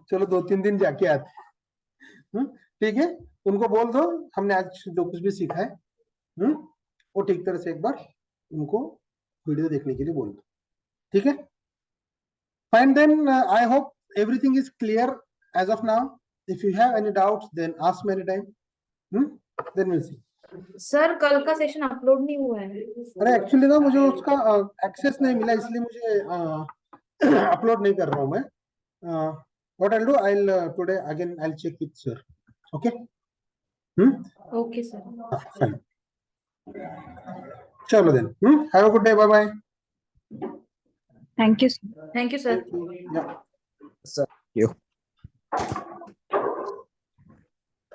चलो 2-3 दिन जाके आते। ठीक है, उनको बोल दो हमने आज जो कुछ भी सीखा है, वो ठीक तरह से एक बार उनको वीडियो देखने के लिए बोल दो, ठीक है। Fine, then I hope everything is clear as of now. If you have any doubts then ask me any time, then will see. Sir कल का सेशन अपलोड नहीं हुआ है। अरे एक्चुअली ना मुझे उसका एक्सेस नहीं मिला, इसलिए मुझे अपलोड नहीं कर रहा हूँ मैं। What I will do, I will today again I will check with sir, okay. Okay sir. Fine, चलो then, have a good day, bye bye. Thank you sir. Yeah. Sir, you.